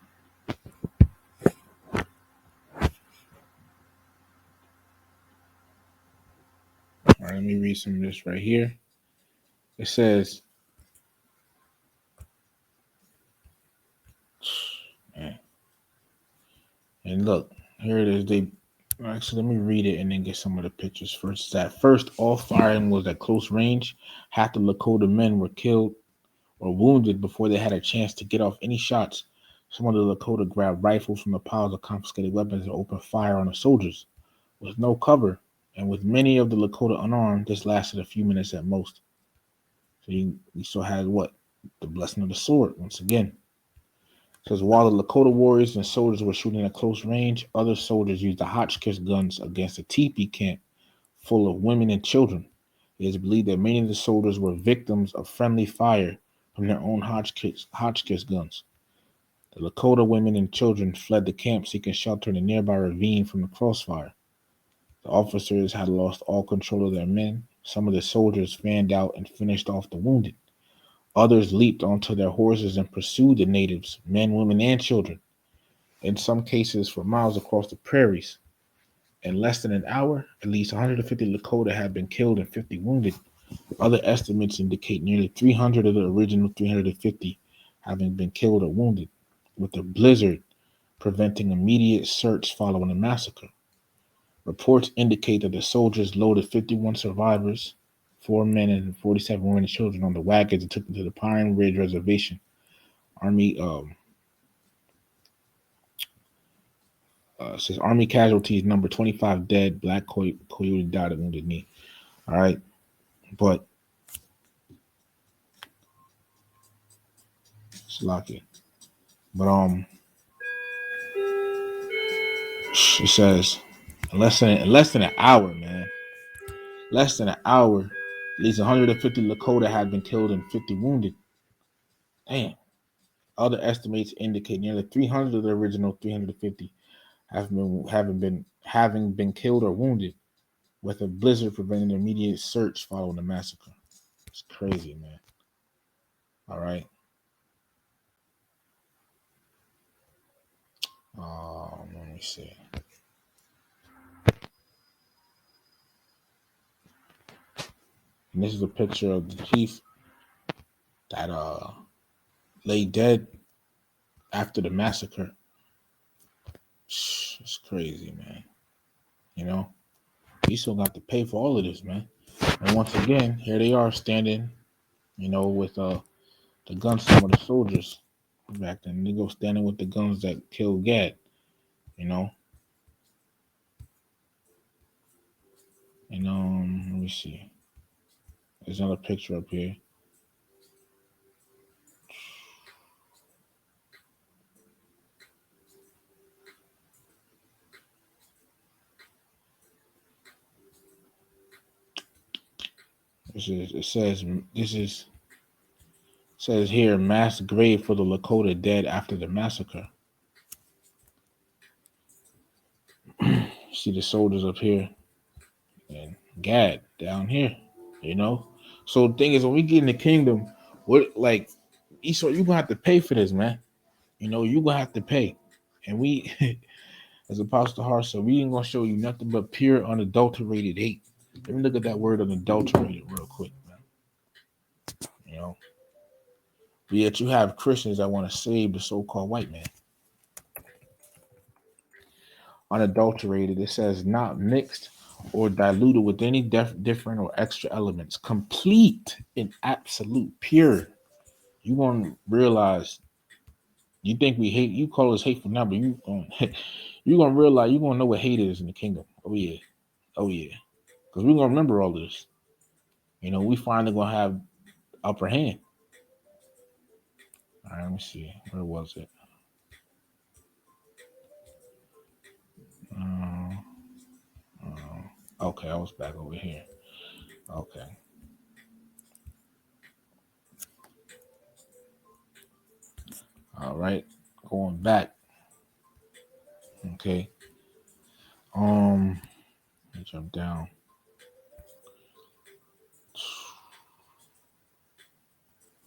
All right, let me read some of this right here. It says, man, and look, here it is. Actually, let me read it and then get some of the pictures first. At first, all firing was at close range. Half the Lakota men were killed or wounded before they had a chance to get off any shots. Some of the Lakota grabbed rifles from the piles of confiscated weapons and opened fire on the soldiers with no cover. And with many of the Lakota unarmed, this lasted a few minutes at most. So we still had what? The blessing of the sword once again. It says while the Lakota warriors and soldiers were shooting at close range, other soldiers used the Hotchkiss guns against a teepee camp full of women and children. It is believed that many of the soldiers were victims of friendly fire from their own Hotchkiss guns. The Lakota women and children fled the camp seeking shelter in a nearby ravine from the crossfire. The officers had lost all control of their men. Some of the soldiers fanned out and finished off the wounded. Others leaped onto their horses and pursued the natives, men, women, and children, in some cases for miles across the prairies. In less than an hour, at least 150 Lakota had been killed and 50 wounded. Other estimates indicate nearly 300 of the original 350 having been killed or wounded, with a blizzard preventing immediate search following the massacre. Reports indicate that the soldiers loaded 51 survivors, 4 men and 47 women and children, on the wagons and took them to the Pine Ridge Reservation. Army says Army casualties number 25 dead. Black Coyote died at Wounded Knee. All right, but it's lucky. But it says in less than an hour, man. Less than an hour, at least 150 Lakota had been killed and 50 wounded. Damn. Other estimates indicate nearly 300 of the original 350 having been killed or wounded, with a blizzard preventing immediate search following the massacre. It's crazy, man. All right. Let me see. And this is a picture of the chief that lay dead after the massacre. It's crazy, man. You know, he still got to pay for all of this, man. And once again, here they are standing, with the guns, some of the soldiers back then. They go standing with the guns that killed Gad, And let me see. There's another picture up here. It says here mass grave for the Lakota dead after the massacre. See the soldiers up here and Gad down here, So the thing is, when we get in the kingdom, Esau, you're gonna have to pay for this, man. You're gonna have to pay. And we As Apostle Hart said, we ain't gonna show you nothing but pure, unadulterated hate. Let me look at that word unadulterated real quick, man. You know, but yet you have Christians that want to save the so-called white man. Unadulterated, it says not mixed or diluted with any different or extra elements, complete and absolute, pure. You gonna realize you think we hate you call us hateful now, but you gonna realize you gonna know what hate is in the kingdom. Oh yeah, oh yeah, because we're gonna remember all this. You know, we finally gonna have upper hand. All right, let me see. Where was it? Uh, okay, I was back over here. Okay. All right. Going back. Okay. Let me jump down.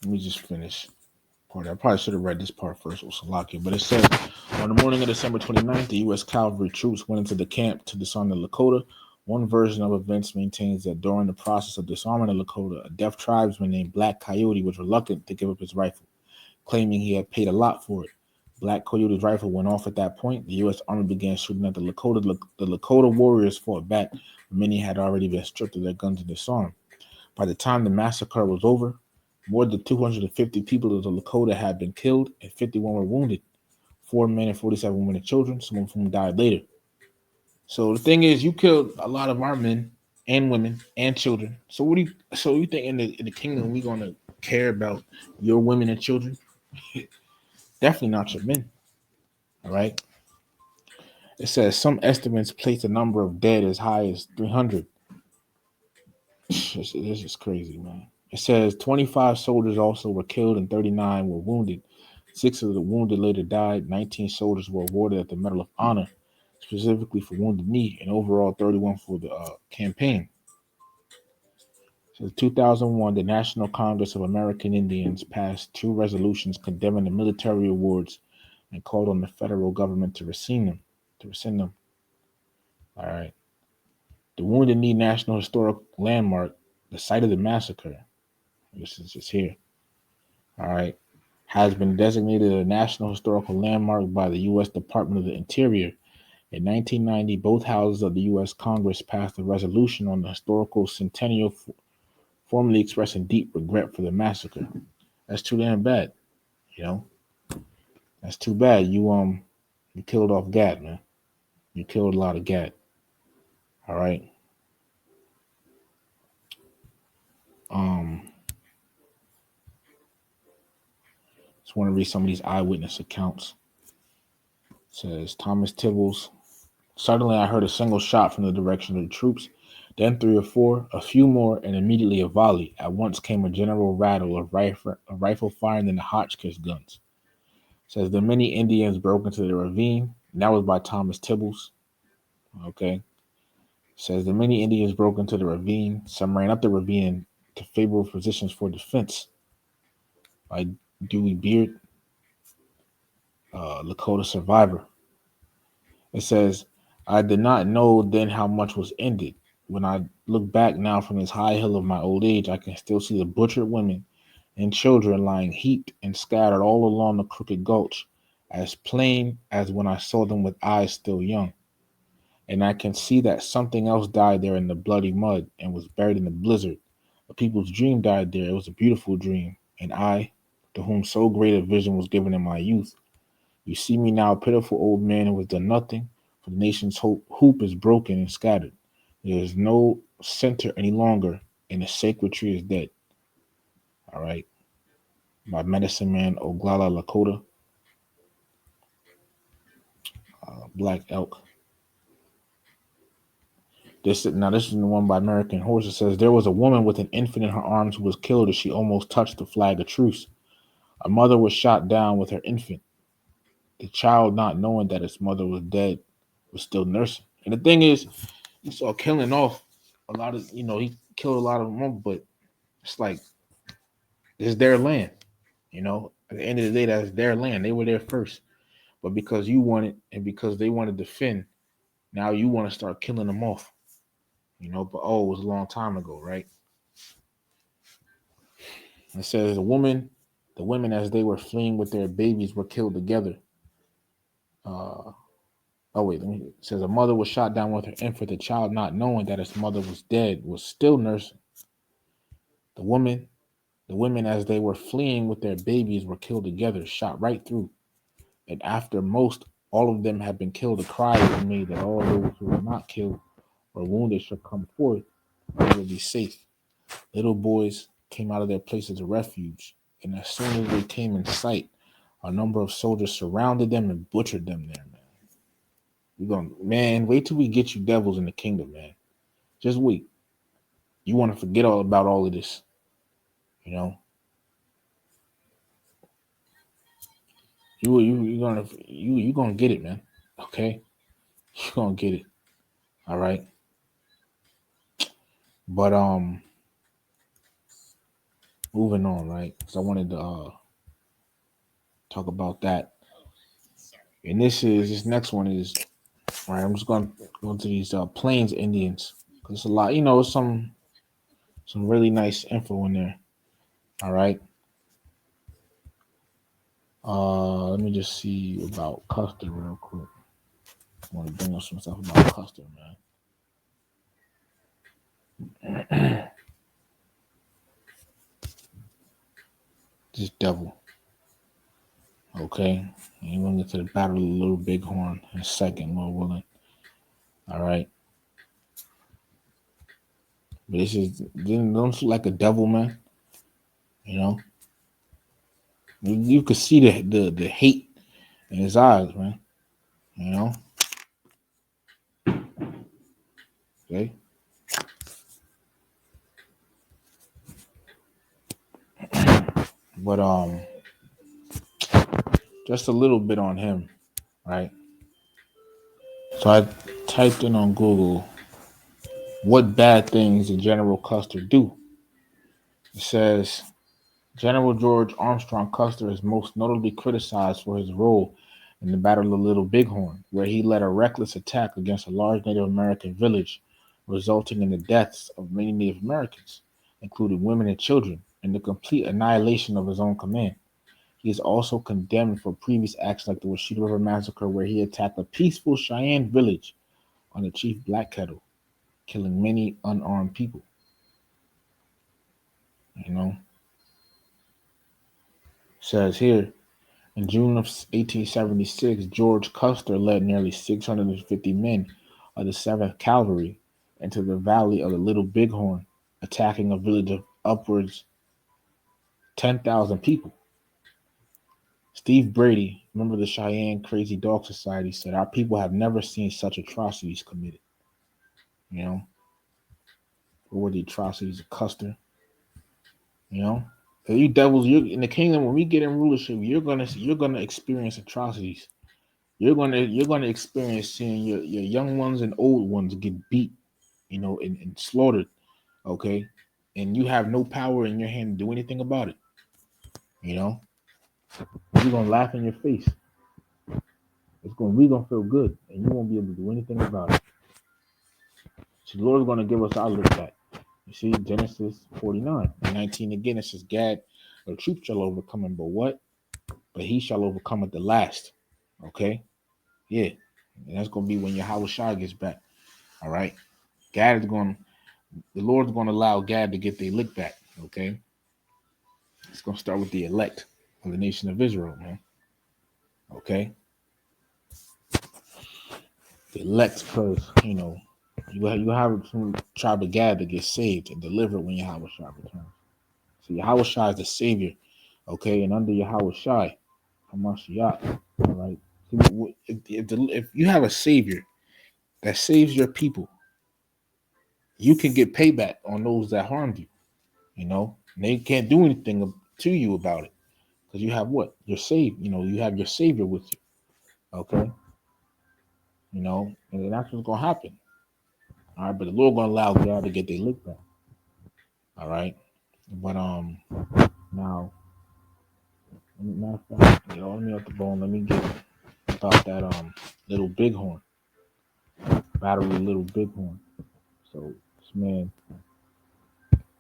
Let me just finish part. I probably should have read this part first with Salakia, but it says on the morning of December 29th, the U.S. cavalry troops went into the camp to disarm the Lakota. One version of events maintains that during the process of disarming the Lakota, a deaf tribesman named Black Coyote was reluctant to give up his rifle, claiming he had paid a lot for it. Black Coyote's rifle went off at that point. The U.S. Army began shooting at the Lakota. The Lakota warriors fought back, but many had already been stripped of their guns and disarmed. By the time the massacre was over, more than 250 people of the Lakota had been killed and 51 were wounded. 4 men and 47 women and children, some of whom died later. So the thing is, you killed a lot of our men and women and children. So what do you? So you think in the kingdom we gonna care about your women and children? Definitely not your men. All right. It says some estimates place the number of dead as high as 300. This is crazy, man. It says 25 soldiers also were killed and 39 were wounded. 6 of the wounded later died. 19 soldiers were awarded at the Medal of Honor, specifically for Wounded Knee, and overall 31 for the campaign. So 2001, the National Congress of American Indians passed 2 resolutions condemning the military awards and called on the federal government to rescind them. All right. The Wounded Knee National Historic Landmark, the site of the massacre, this is just here, all right, has been designated a National Historical Landmark by the U.S. Department of the Interior. In 1990, both houses of the U.S. Congress passed a resolution on the historical centennial, formally expressing deep regret for the massacre. That's too damn bad, you know. That's too bad. You killed off Gad, man. You killed a lot of Gad. All right. Just want to read some of these eyewitness accounts. It says Thomas Tibbles. Suddenly, I heard a single shot from the direction of the troops, then 3 or 4, a few more, and immediately a volley. At once came a general rattle of rifle firing and the Hotchkiss guns. It says the many Indians broke into the ravine, and that was by Thomas Tibbles. Okay. It says the many Indians broke into the ravine. Some ran up the ravine to favorable positions for defense. By Dewey Beard, Lakota survivor. It says, I did not know then how much was ended. When I look back now from this high hill of my old age, I can still see the butchered women and children lying heaped and scattered all along the crooked gulch, as plain as when I saw them with eyes still young. And I can see that something else died there in the bloody mud and was buried in the blizzard. A people's dream died there. It was a beautiful dream. And I, to whom so great a vision was given in my youth, you see me now, a pitiful old man who has done nothing, for the nation's hoop is broken and scattered. There is no center any longer, and the sacred tree is dead. All right. By Medicine Man Oglala Lakota, Black Elk. This is the one by American Horse. It says there was a woman with an infant in her arms who was killed as she almost touched the flag of truce. A mother was shot down with her infant. The child, not knowing that its mother was dead, was still nursing. And the thing is, he saw killing off a lot of, he killed a lot of them, but it's like it's their land. At the end of the day, that's their land. They were there first. But because you want it and because they want to defend, now you want to start killing them off. But it was a long time ago, right? It says the women as they were fleeing with their babies were killed together. Uh, it says a mother was shot down with her infant. The child, not knowing that its mother was dead, was still nursing. The women, the women as they were fleeing with their babies were killed together, shot right through. And after all of them had been killed, a cry was made that all those who were not killed or wounded should come forth and they will be safe. Little boys came out of their places of refuge, and as soon as they came in sight, a number of soldiers surrounded them and butchered them there, man. Wait till we get you devils in the kingdom, man. Just wait. You want to forget all about all of this, you know? You're gonna get it, man. Okay? You're gonna get it. All right. But moving on, right? So I wanted to talk about that. And this next one is all right. I'm just going to go into these Plains Indians because it's a lot. Some really nice info in there. All right. Let me just see about Custer real quick. I want to bring up some stuff about Custer, man. This devil. Okay. And we're going to get to the Battle of the Little Bighorn in a second, Lord willing. All right. But don't feel like a devil, man. You could see the hate in his eyes, man. Okay. But just a little bit on him, right? So I typed in on Google, what bad things did General Custer do? It says General George Armstrong Custer is most notably criticized for his role in the Battle of the Little Bighorn, where he led a reckless attack against a large Native American village, resulting in the deaths of many Native Americans, including women and children, and the complete annihilation of his own command. He is also condemned for previous acts like the Washita River Massacre, where he attacked a peaceful Cheyenne village on the Chief Black Kettle, killing many unarmed people. Says here, in June of 1876, George Custer led nearly 650 men of the 7th Cavalry into the valley of the Little Bighorn, attacking a village of upwards 10,000 people. Steve Brady, member of the Cheyenne Crazy Dog Society, said, "Our people have never seen such atrocities committed." What were the atrocities of Custer? So you devils, you're in the kingdom. When we get in rulership, you're gonna experience atrocities. You're gonna experience seeing your young ones and old ones get beat, and slaughtered. Okay, and you have no power in your hand to do anything about it. You're gonna laugh in your face. We're gonna feel good, and you won't be able to do anything about it. So the Lord's gonna give us our look back. You see, Genesis 49 and 19 again. It says, "Gad, the troop shall overcome him, but what? But he shall overcome at the last." Okay, yeah, and that's gonna be when Yahweh Shai gets back. All right, the Lord's gonna allow Gad to get their lick back. Okay, it's gonna start with the elect of the nation of Israel, man. Okay, the elect, because you have some tribe of Gad that gets saved and delivered when Yahweh Shai returns. So Yahweh Shai is the savior, okay, and under Yahweh Shai, Hamashiach, all right. If you have a savior that saves your people, you can get payback on those that harmed you. And they can't do anything to you about it because you have what? Your saved. You have your savior with you. Okay. And that's what's gonna happen. All right, but the Lord gonna allow God to get their lick back. All right, but now, matter of fact, let me off the bone. Let me get about that Little Bighorn, Battle of the Little Bighorn. So this man,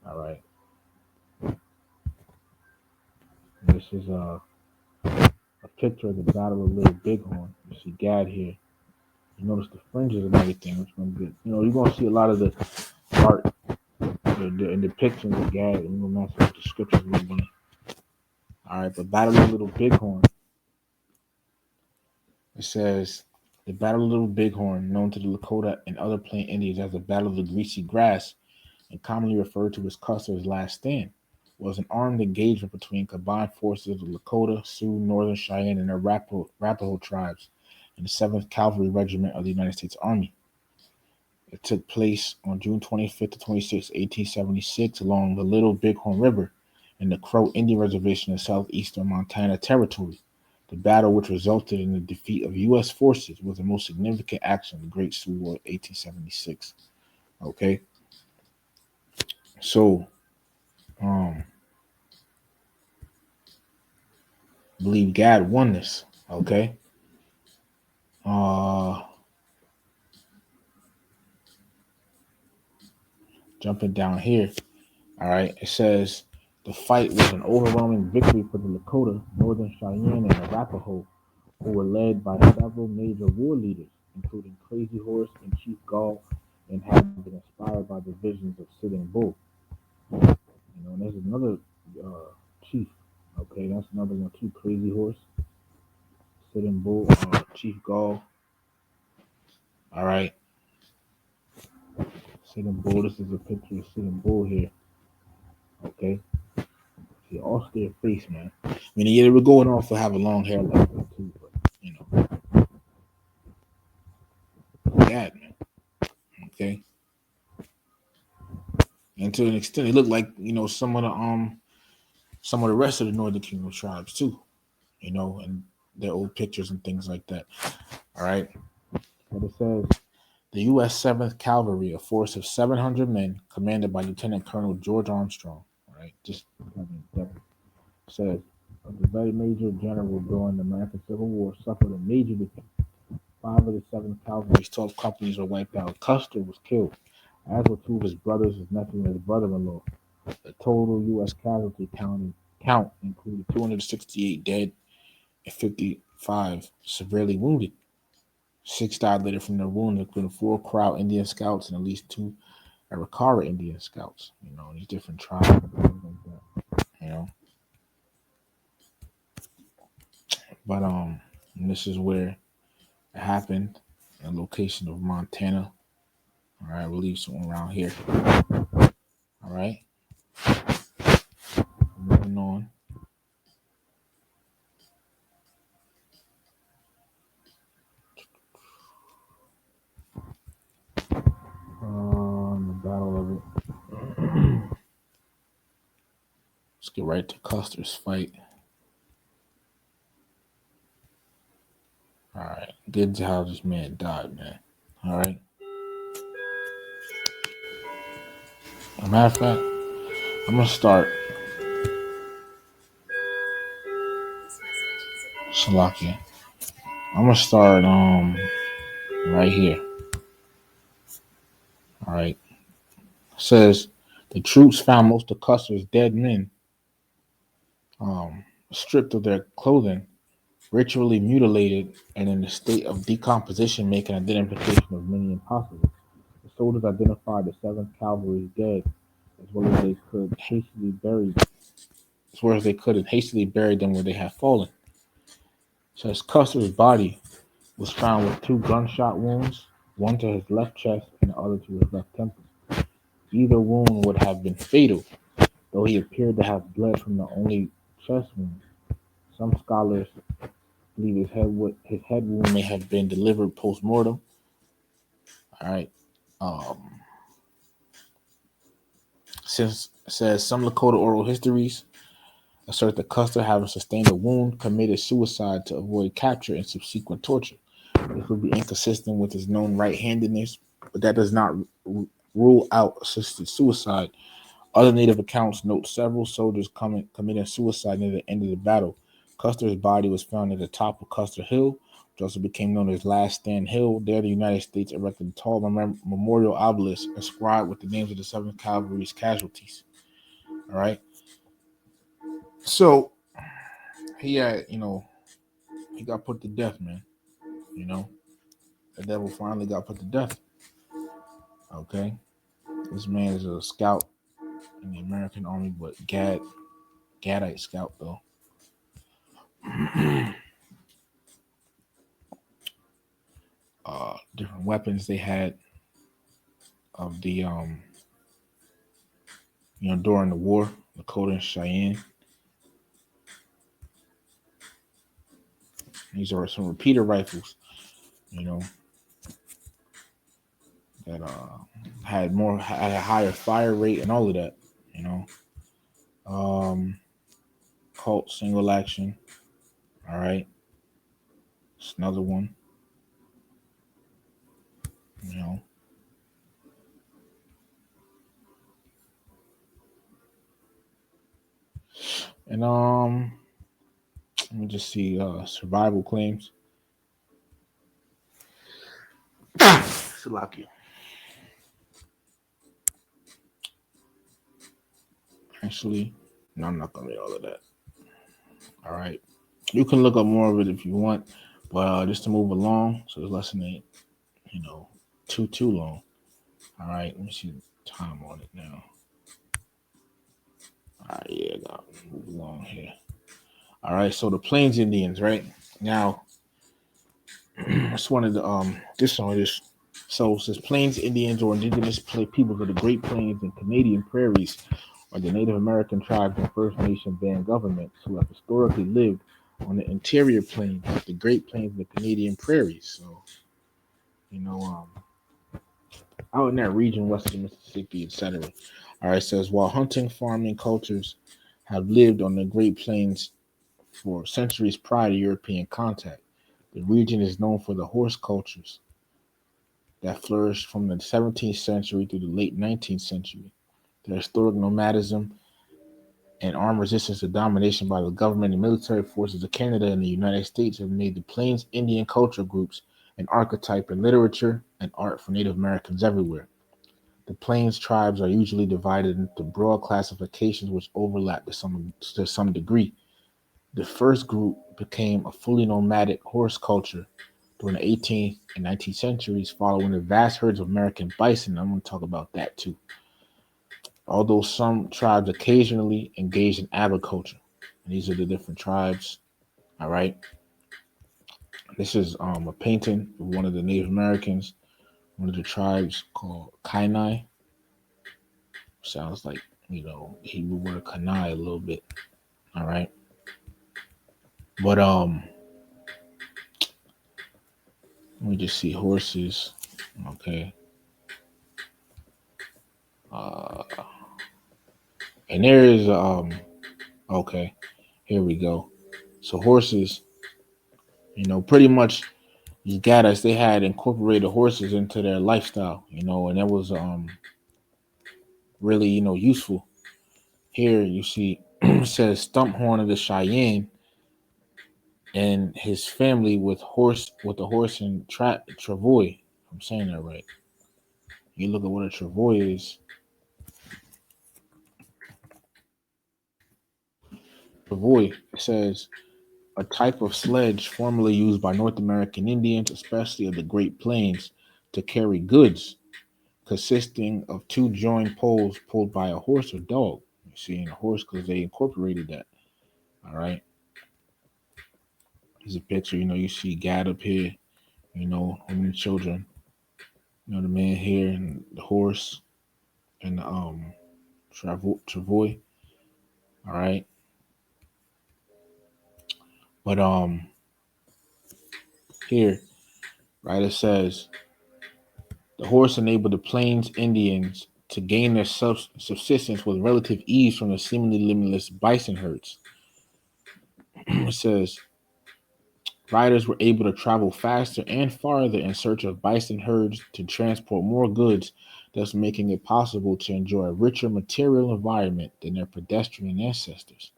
all right, this is a picture of the Battle of Little Bighorn. You see Gad here. You notice the fringes and everything, which gonna be, you're gonna see a lot of the art and depictions of Gad, and you're gonna match with the scriptures a little bit. All right, but Battle of Little Bighorn. It says the Battle of Little Bighorn, known to the Lakota and other Plain Indians as the Battle of the Greasy Grass, and commonly referred to as Custer's Last Stand, was an armed engagement between combined forces of the Lakota, Sioux, Northern Cheyenne, and Arapaho tribes and the 7th Cavalry Regiment of the United States Army. It took place on June 25th to 26th, 1876, along the Little Bighorn River in the Crow Indian Reservation in southeastern Montana Territory. The battle, which resulted in the defeat of U.S. forces, was the most significant action of the Great Sioux War of 1876. Okay, so I believe Gad won this. Okay, jumping down here. All right, it says the fight was an overwhelming victory for the Lakota, Northern Cheyenne, and Arapaho, who were led by several major war leaders, including Crazy Horse and Chief Gall, and had been inspired by the visions of Sitting Bull. And there's another chief. Okay, that's another one too. Crazy Horse, Sitting Bull, Chief Gall. All right, Sitting Bull. This is a picture of Sitting Bull here. Okay, see, all scared face, man. I mean, yeah, they were going off to have a long hair like that too, but that, man. Okay, and to an extent, it looked like some of the rest of the Northern Kingdom tribes too, and their old pictures and things like that. All right, but it says the U.S. 7th Cavalry, a force of 700 men, commanded by Lieutenant Colonel George Armstrong. All right, just says the very major general during the American Civil War suffered a major defeat. 5 of the 7th Cavalry's 12 companies were wiped out. Custer was killed, as were 2 of his brothers, his nephew, and his brother-in-law. The total U.S. casualty count included 268 dead and 55 severely wounded. 6 died later from their wounds, including 4 Crow Indian scouts and at least 2 Arikara Indian scouts. These different tribes and things like that. But and this is where it happened, a location of Montana. All right, we'll leave something around here. All right, moving on. The battle of it. Let's get right to Custer's fight. All right, good to how this man died, man. All right. As a matter of fact, I'm gonna start. Salakia. I'm gonna start right here. All right. It says the troops found most of Custer's dead men stripped of their clothing, ritually mutilated, and in a state of decomposition, making identification of many impossible. The soldiers identified the 7th Cavalry's dead, as well as they could and hastily buried them where they had fallen. So as Custer's body was found with 2 gunshot wounds, one to his left chest and the other to his left temple. Either wound would have been fatal, though he appeared to have bled from the only chest wound. Some scholars believe his head wound may have been delivered post-mortem. All right. Since says some Lakota oral histories assert that Custer, having sustained a wound, committed suicide to avoid capture and subsequent torture. This would be inconsistent with his known right-handedness, but that does not rule out assisted suicide. Other native accounts note several soldiers committing suicide near the end of the battle. Custer's body was found at the top of Custer Hill, which also became known as Last Stand Hill. There, the United States erected a tall memorial obelisk inscribed with the names of the 7th Cavalry's casualties. All right. So he had, he got put to death, man. The devil finally got put to death. Okay. This man is a scout in the American Army, but Gadite scout though. Different weapons they had of the during the war, Lakota and Cheyenne. These are some repeater rifles, that had a higher fire rate and all of that, Colt single action. All right. It's another one. And let me just see survival claims. Salakia. Actually, no, I'm not gonna read all of that. All right. You can look up more of it if you want, but just to move along, so this lesson ain't, too long. All right, let me see the time on it now. All right, yeah, gotta move along here. All right, so the Plains Indians, right? Now, it's one of the this song is so it says Plains Indians or indigenous peoples of the Great Plains and Canadian Prairies are the Native American tribes and First Nation band governments who have historically lived on the interior plains, the Great Plains, and the Canadian Prairies. So, out in that region, western Mississippi, etc. All right, it says while hunting, farming cultures have lived on the Great Plains for centuries prior to European contact, the region is known for the horse cultures that flourished from the 17th century through the late 19th century. The historic nomadism and armed resistance to domination by the government and military forces of Canada and the United States have made the Plains Indian culture groups an archetype in literature and art for Native Americans everywhere. The Plains tribes are usually divided into broad classifications which overlap to some degree. The first group became a fully nomadic horse culture during the 18th and 19th centuries following the vast herds of American bison. I'm going to talk about that too. Although some tribes occasionally engaged in agriculture. And these are the different tribes. All right. This is a painting of one of the Native Americans, one of the tribes called Kainai. Sounds like, Hebrew word Kanai a little bit. All right. But let me just see horses. Okay. And there is okay, here we go. So horses, pretty much these Gaddis, they had incorporated horses into their lifestyle, and that was really, useful. Here you see it says Stump Horn of the Cheyenne and his family with the horse and travois. I'm saying that right. You look at what a travois is. Travois says a type of sledge formerly used by North American Indians, especially of the Great Plains, to carry goods, consisting of two joined poles pulled by a horse or dog. You see, in a horse because they incorporated that. All right. Here's a picture. You see Gad up here. Women and children. The man here and the horse and the travois. All right. But here, right, it says the horse enabled the Plains Indians to gain their subsistence with relative ease from the seemingly limitless bison herds. It says riders were able to travel faster and farther in search of bison herds to transport more goods, thus making it possible to enjoy a richer material environment than their pedestrian ancestors.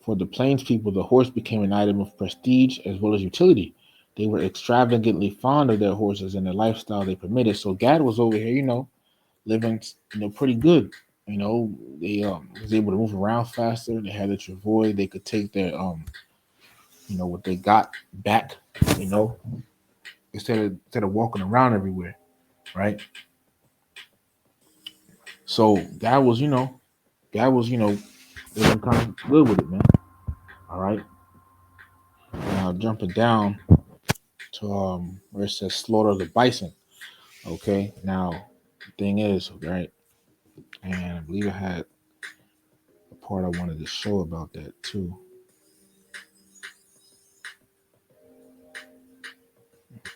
For the plains people, the horse became an item of prestige as well as utility. They were extravagantly fond of their horses and the lifestyle they permitted. So Gad was over here, living, pretty good. They was able to move around faster. They had the travois. They could take their what they got back. You know, instead of walking around everywhere, right? So God was living kind of good with it, man. All right. Now jumping down to where it says slaughter the bison. Okay. Now the thing is, right, and I believe I had a part I wanted to show about that too.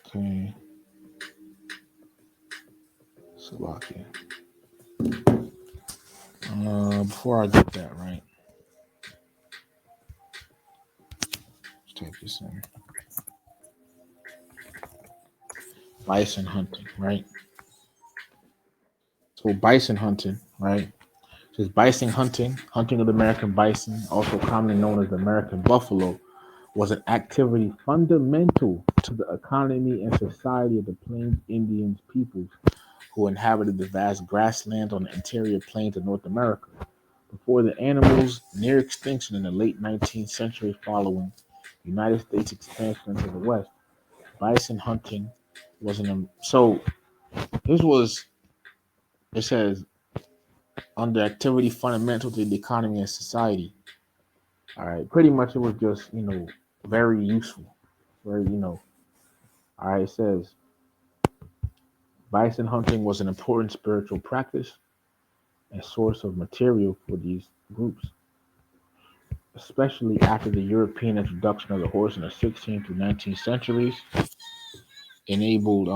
Okay. Slovakia. Before I get that, right, let's type this in. Bison hunting, right? So bison hunting, right? Says bison hunting, hunting of the American bison, also commonly known as the American buffalo, was an activity fundamental to the economy and society of the Plains Indians peoples who inhabited the vast grasslands on the interior plains of North America. Before the animal's near extinction in the late 19th century following United States expansion into the West, bison hunting was so this was, it says, under activity fundamental to the economy and society. All right, pretty much it was just, very useful. Very, all right, it says bison hunting was an important spiritual practice and source of material for these groups, especially after the European introduction of the horse in the 16th through 19th centuries, enabled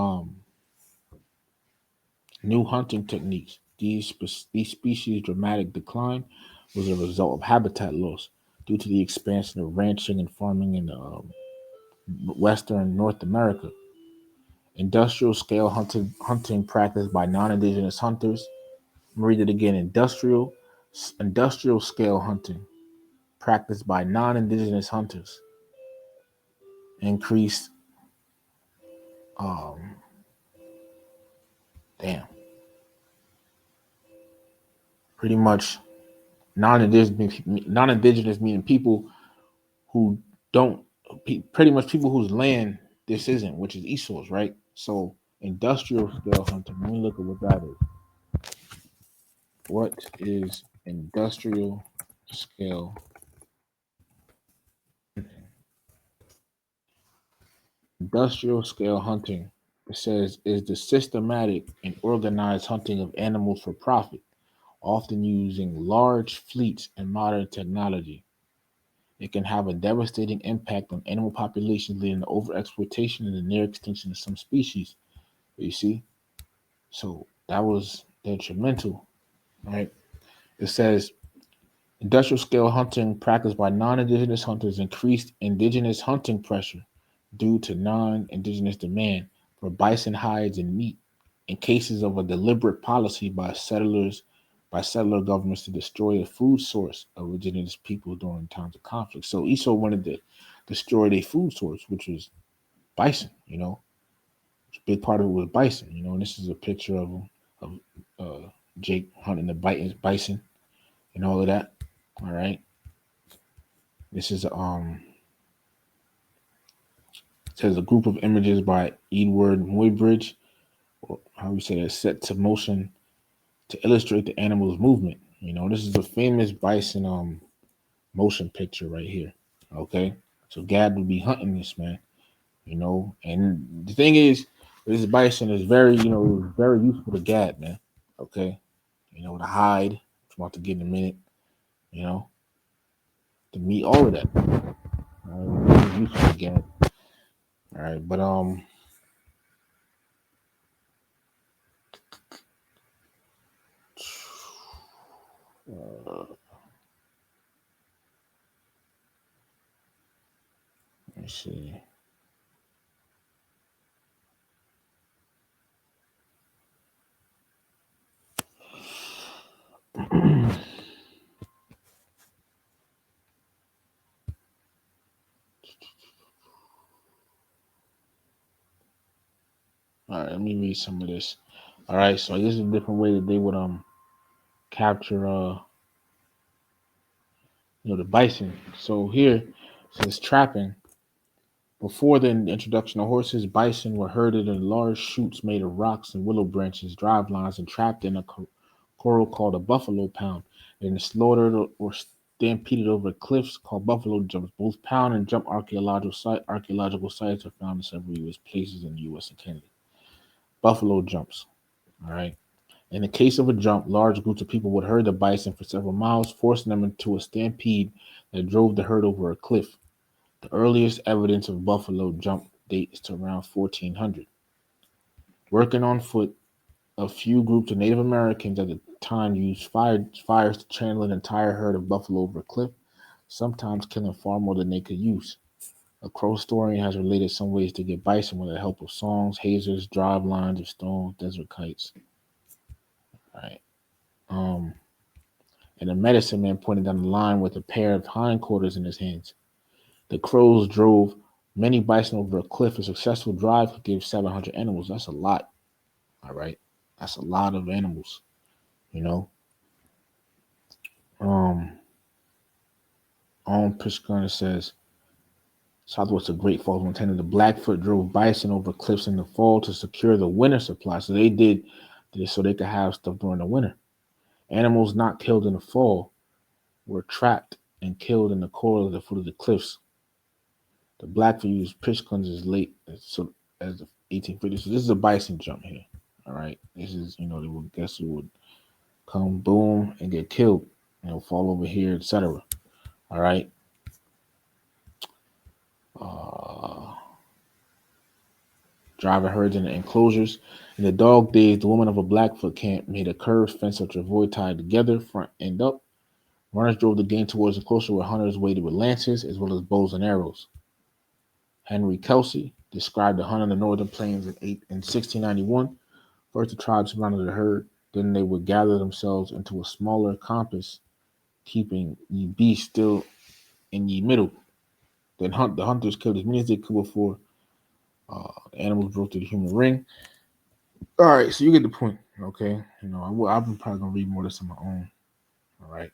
new hunting techniques. These species' dramatic decline was a result of habitat loss due to the expansion of ranching and farming in western North America. Industrial scale hunting practiced by non-indigenous hunters. I'm read it again. Industrial scale hunting practiced by non-indigenous hunters increased. Um, damn, pretty much non-indigenous meaning people who don't, pretty much people whose land this isn't, which is Esau's, right? So industrial scale hunting. Let me look at what that is. What is industrial scale? Industrial scale hunting, it says, is the systematic and organized hunting of animals for profit, often using large fleets and modern technology. It can have a devastating impact on animal populations, leading to overexploitation and the near extinction of some species. You see? So that was detrimental, right? It says industrial scale hunting practiced by non indigenous hunters increased indigenous hunting pressure due to non indigenous demand for bison hides and meat in cases of a deliberate policy by settler governments to destroy the food source of indigenous people during times of conflict. So Esau wanted to destroy their food source, which was bison, A big part of it was bison, and this is a picture of Jake hunting the bison and all of that. All right. This is says a group of images by Edward Muybridge, or how we say that, set to motion to illustrate the animal's movement. This is a famous bison motion picture right here. Okay. So Gad would be hunting this, man, and the thing is, this bison is very, very useful to Gad, man. Okay. The hide, which I'm about to get in a minute, you know, the meat, all of that. All right, very useful to Gad. All right, but let me see. All right, let me read some of this. All right, so this is a different way that they would capture the bison. So here it says trapping. Before the introduction of horses, bison were herded in large chutes made of rocks and willow branches, drive lines, and trapped in a corral called a buffalo pound, and slaughtered or stampeded over cliffs called buffalo jumps. Both pound and jump archaeological sites are found in several U.S. places in the U.S. and Canada. Buffalo jumps. All right. In the case of a jump, large groups of people would herd the bison for several miles, forcing them into a stampede that drove the herd over a cliff. The earliest evidence of buffalo jump dates to around 1400. Working on foot, a few groups of Native Americans at the time used fires to channel an entire herd of buffalo over a cliff, sometimes killing far more than they could use. A Crow historian has related some ways to get bison with the help of songs, hazers, drive lines of stone, desert kites. All right. Um, and a medicine man pointed down the line with a pair of hindquarters in his hands. The Crows drove many bison over a cliff. A successful drive could give 700 animals. That's a lot. All right. That's a lot of animals, you know. Um, Pishkun says, southwest of Great Falls, Montana, the Blackfoot drove bison over cliffs in the fall to secure the winter supply. So they did this so they could have stuff during the winter. Animals not killed in the fall were trapped and killed in the coral at the foot of the cliffs. The Blackfoot used Pishkuns as late as the 1850s. So this is a bison jump here. All right. This is, they would guess who would come boom and get killed, fall over here, etc. All right. Uh, Driving herds in the enclosures. In the dog days, the woman of a Blackfoot camp made a curved fence of travois tied together, front end up. Runners drove the game towards the enclosure where hunters waited with lances as well as bows and arrows. Henry Kelsey described the hunt on the northern plains in 1691. First, the tribes surrounded the herd. Then they would gather themselves into a smaller compass, keeping ye beast still in ye middle. Then the hunters killed as many as they could before the animals broke through the human ring. All right, so you get the point, okay? I'm probably gonna read more of this on my own. All right.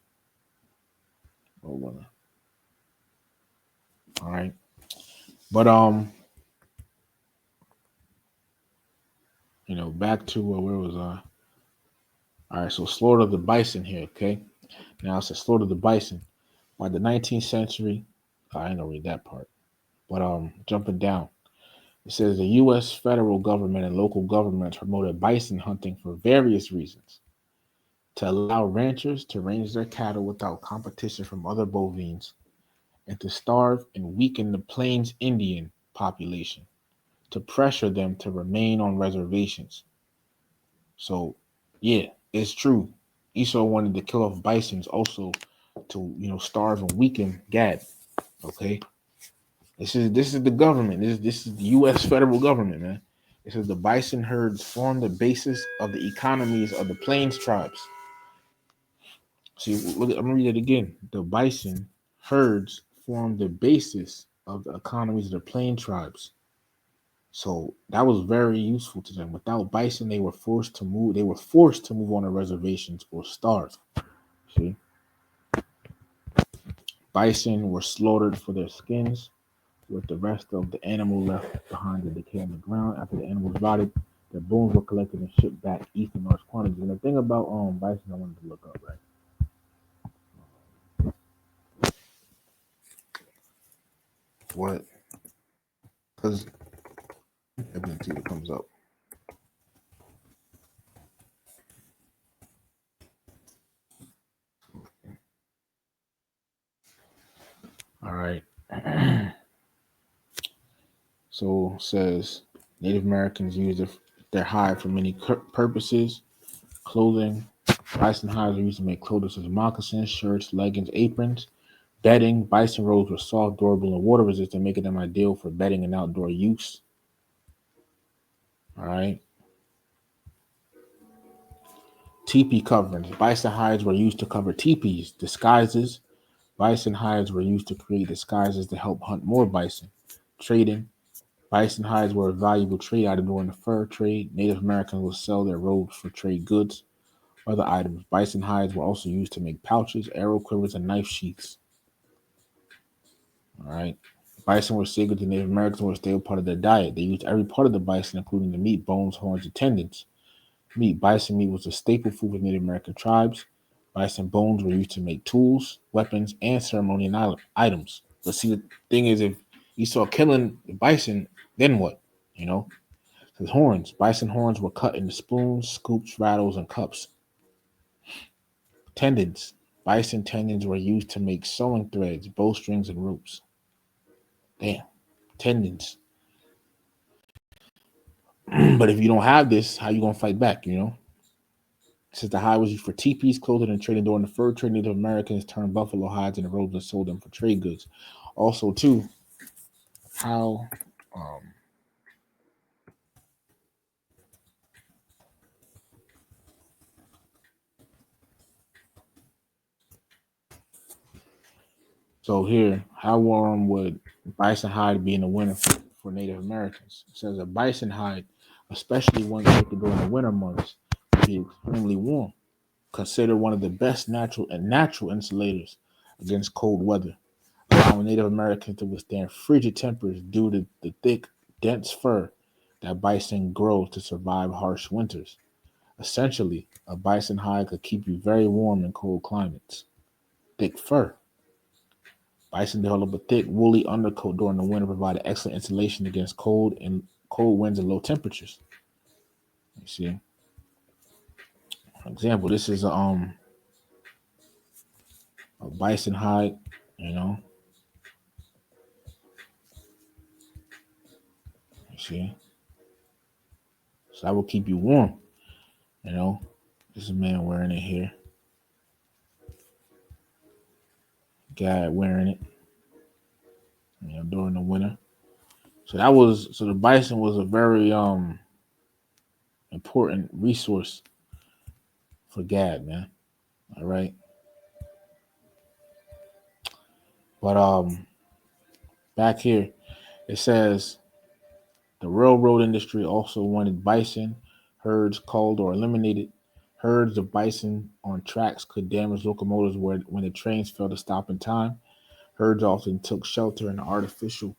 All right. But back to where was I? All right, so slaughter of the bison here, okay? Now it's a slaughter of the bison. By the 19th century, I ain't gonna read that part. But jumping down, it says the U.S. federal government and local governments promoted bison hunting for various reasons. To allow ranchers to range their cattle without competition from other bovines, and to starve and weaken the Plains Indian population, to pressure them to remain on reservations. So, yeah, it's true. Esau wanted to kill off bisons also to, starve and weaken Gad. Okay. This is the government. This is the U.S. federal government, man. It says the bison herds form the basis of the economies of the Plains tribes. See, look, I'm gonna read it again. The bison herds form the basis of the economies of the Plain tribes. So that was very useful to them. Without bison, they were forced to move. They were forced to move on the reservations or starve. See, bison were slaughtered for their skins, with the rest of the animal left behind to decay on the ground. After the animals rotted, their bones were collected and shipped back east in large quantities. And the thing about bison, I wanted to look up, right? What? Because everything comes up. All right. So says Native Americans use their hide for many purposes. Clothing. Bison hides are used to make clothing such as moccasins, shirts, leggings, aprons. Bedding. Bison robes were soft, durable, and water resistant, making them ideal for bedding and outdoor use. All right. Teepee coverings. Bison hides were used to cover teepees. Disguises. Bison hides were used to create disguises to help hunt more bison. Trading. Bison hides were a valuable trade item during the fur trade. Native Americans would sell their robes for trade goods. Other items, bison hides were also used to make pouches, arrow quivers, and knife sheaths. All right. Bison were sacred to Native Americans and were a staple part of their diet. They used every part of the bison, including the meat, bones, horns, and tendons. Bison meat was a staple food for Native American tribes. Bison bones were used to make tools, weapons, and ceremonial items. But see, the thing is, if you saw killing the bison, then what? You know, his horns. Bison horns were cut into spoons, scoops, rattles, and cups. Tendons. Bison tendons were used to make sewing threads, bowstrings, and ropes. Damn, tendons. But if you don't have this, how you gonna fight back? Since the hide was used for teepees, clothing, and trading during the fur trade, Native Americans turned buffalo hides into robes and sold them for trade goods. Also, too, how um, so here, how warm would bison hide be in the winter for Native Americans? It says a bison hide, especially one taken during the winter months, would be extremely warm. Considered one of the best natural insulators against cold weather, allowing Native Americans to withstand frigid temperatures due to the thick, dense fur that bison grow to survive harsh winters. Essentially, a bison hide could keep you very warm in cold climates. Thick fur. Bison develop a thick, woolly undercoat during the winter, providing excellent insulation against cold winds and low temperatures. You see, for example, this is a bison hide. You know, you see, so that will keep you warm. You know, this is a man wearing it here. Guy wearing it. During the winter. So the bison was a very important resource for Gad, man. All right. But back here it says the railroad industry also wanted bison herds culled or eliminated. Herds of bison on tracks could damage locomotives when the trains failed to stop in time. Herds often took shelter in artificial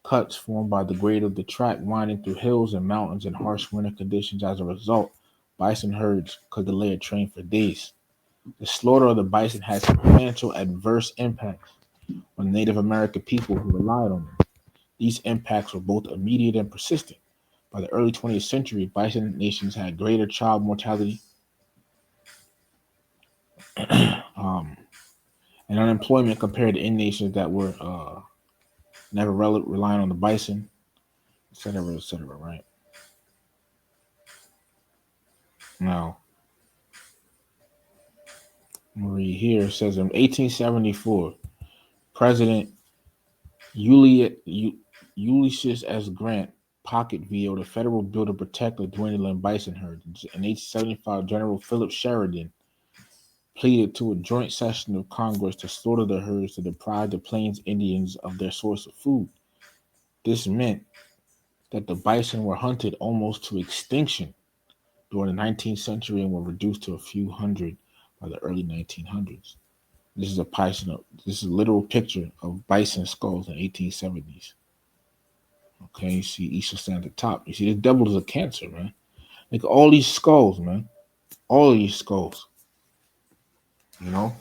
cuts formed by the grade of the track winding through hills and mountains in harsh winter conditions. As a result, bison herds could delay a train for days. The slaughter of the bison had substantial adverse impacts on Native American people who relied on them. These impacts were both immediate and persistent. By the early 20th century, bison nations had greater child mortality um, and unemployment compared to in nations that were never relying on the bison, etc., etc., right? Now, read here. It says in 1874, President Ulysses S. Grant pocket vetoed a federal bill to protect the dwindling bison herd. In 1875, General Philip Sheridan pleaded to a joint session of Congress to slaughter the herds to deprive the Plains Indians of their source of food. This meant that the bison were hunted almost to extinction during the 19th century and were reduced to a few hundred by the early 1900s. This is a bison. This is a literal picture of bison skulls in the 1870s. Okay, you see Easter stand at the top. You see the devil is a cancer, man. Like all these skulls, man. All of these skulls. You know,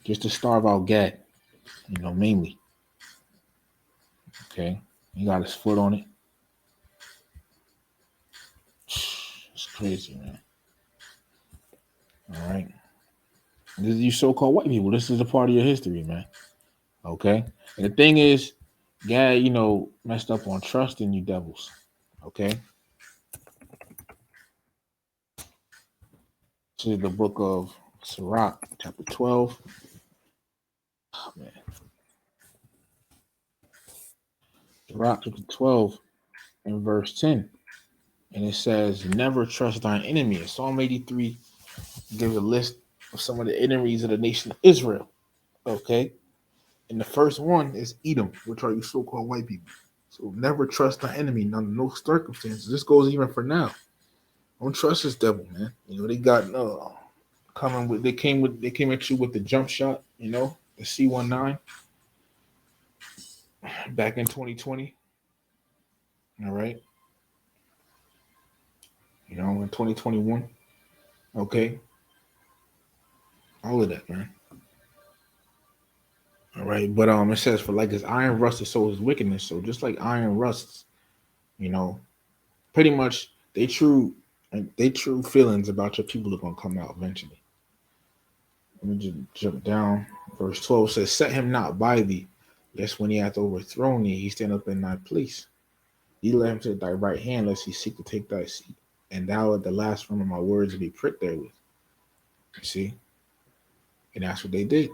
just to starve out Gad. Mainly. Okay, he got his foot on it. It's crazy, man. All right. This is you so-called white people. This is a part of your history, man. Okay. And the thing is, Gad, messed up on trusting you devils. Okay. This is the book of Sirach, chapter 12. Oh, man. Sirach, chapter 12, and verse 10. And it says, never trust thine enemy. Psalm 83 gives a list of some of the enemies of the nation of Israel. Okay. And the first one is Edom, which are you so-called white people. So never trust the enemy under no circumstances. This goes even for now. Don't trust this devil, man. They got coming with they came at you with the jump shot, the C19 back in 2020. All right. In 2021. Okay. All of that, man. All right. But it says for like as iron rusted, so is wickedness. So just like iron rusts, you know, pretty much they true feelings about your people are gonna come out eventually. Let me just jump down. Verse 12 says, set him not by thee, lest when he hath overthrown thee, he stand up in thy place. Ye let him to thy right hand, lest he seek to take thy seat. And thou at the last from of my words be pricked therewith. You see? And that's what they did.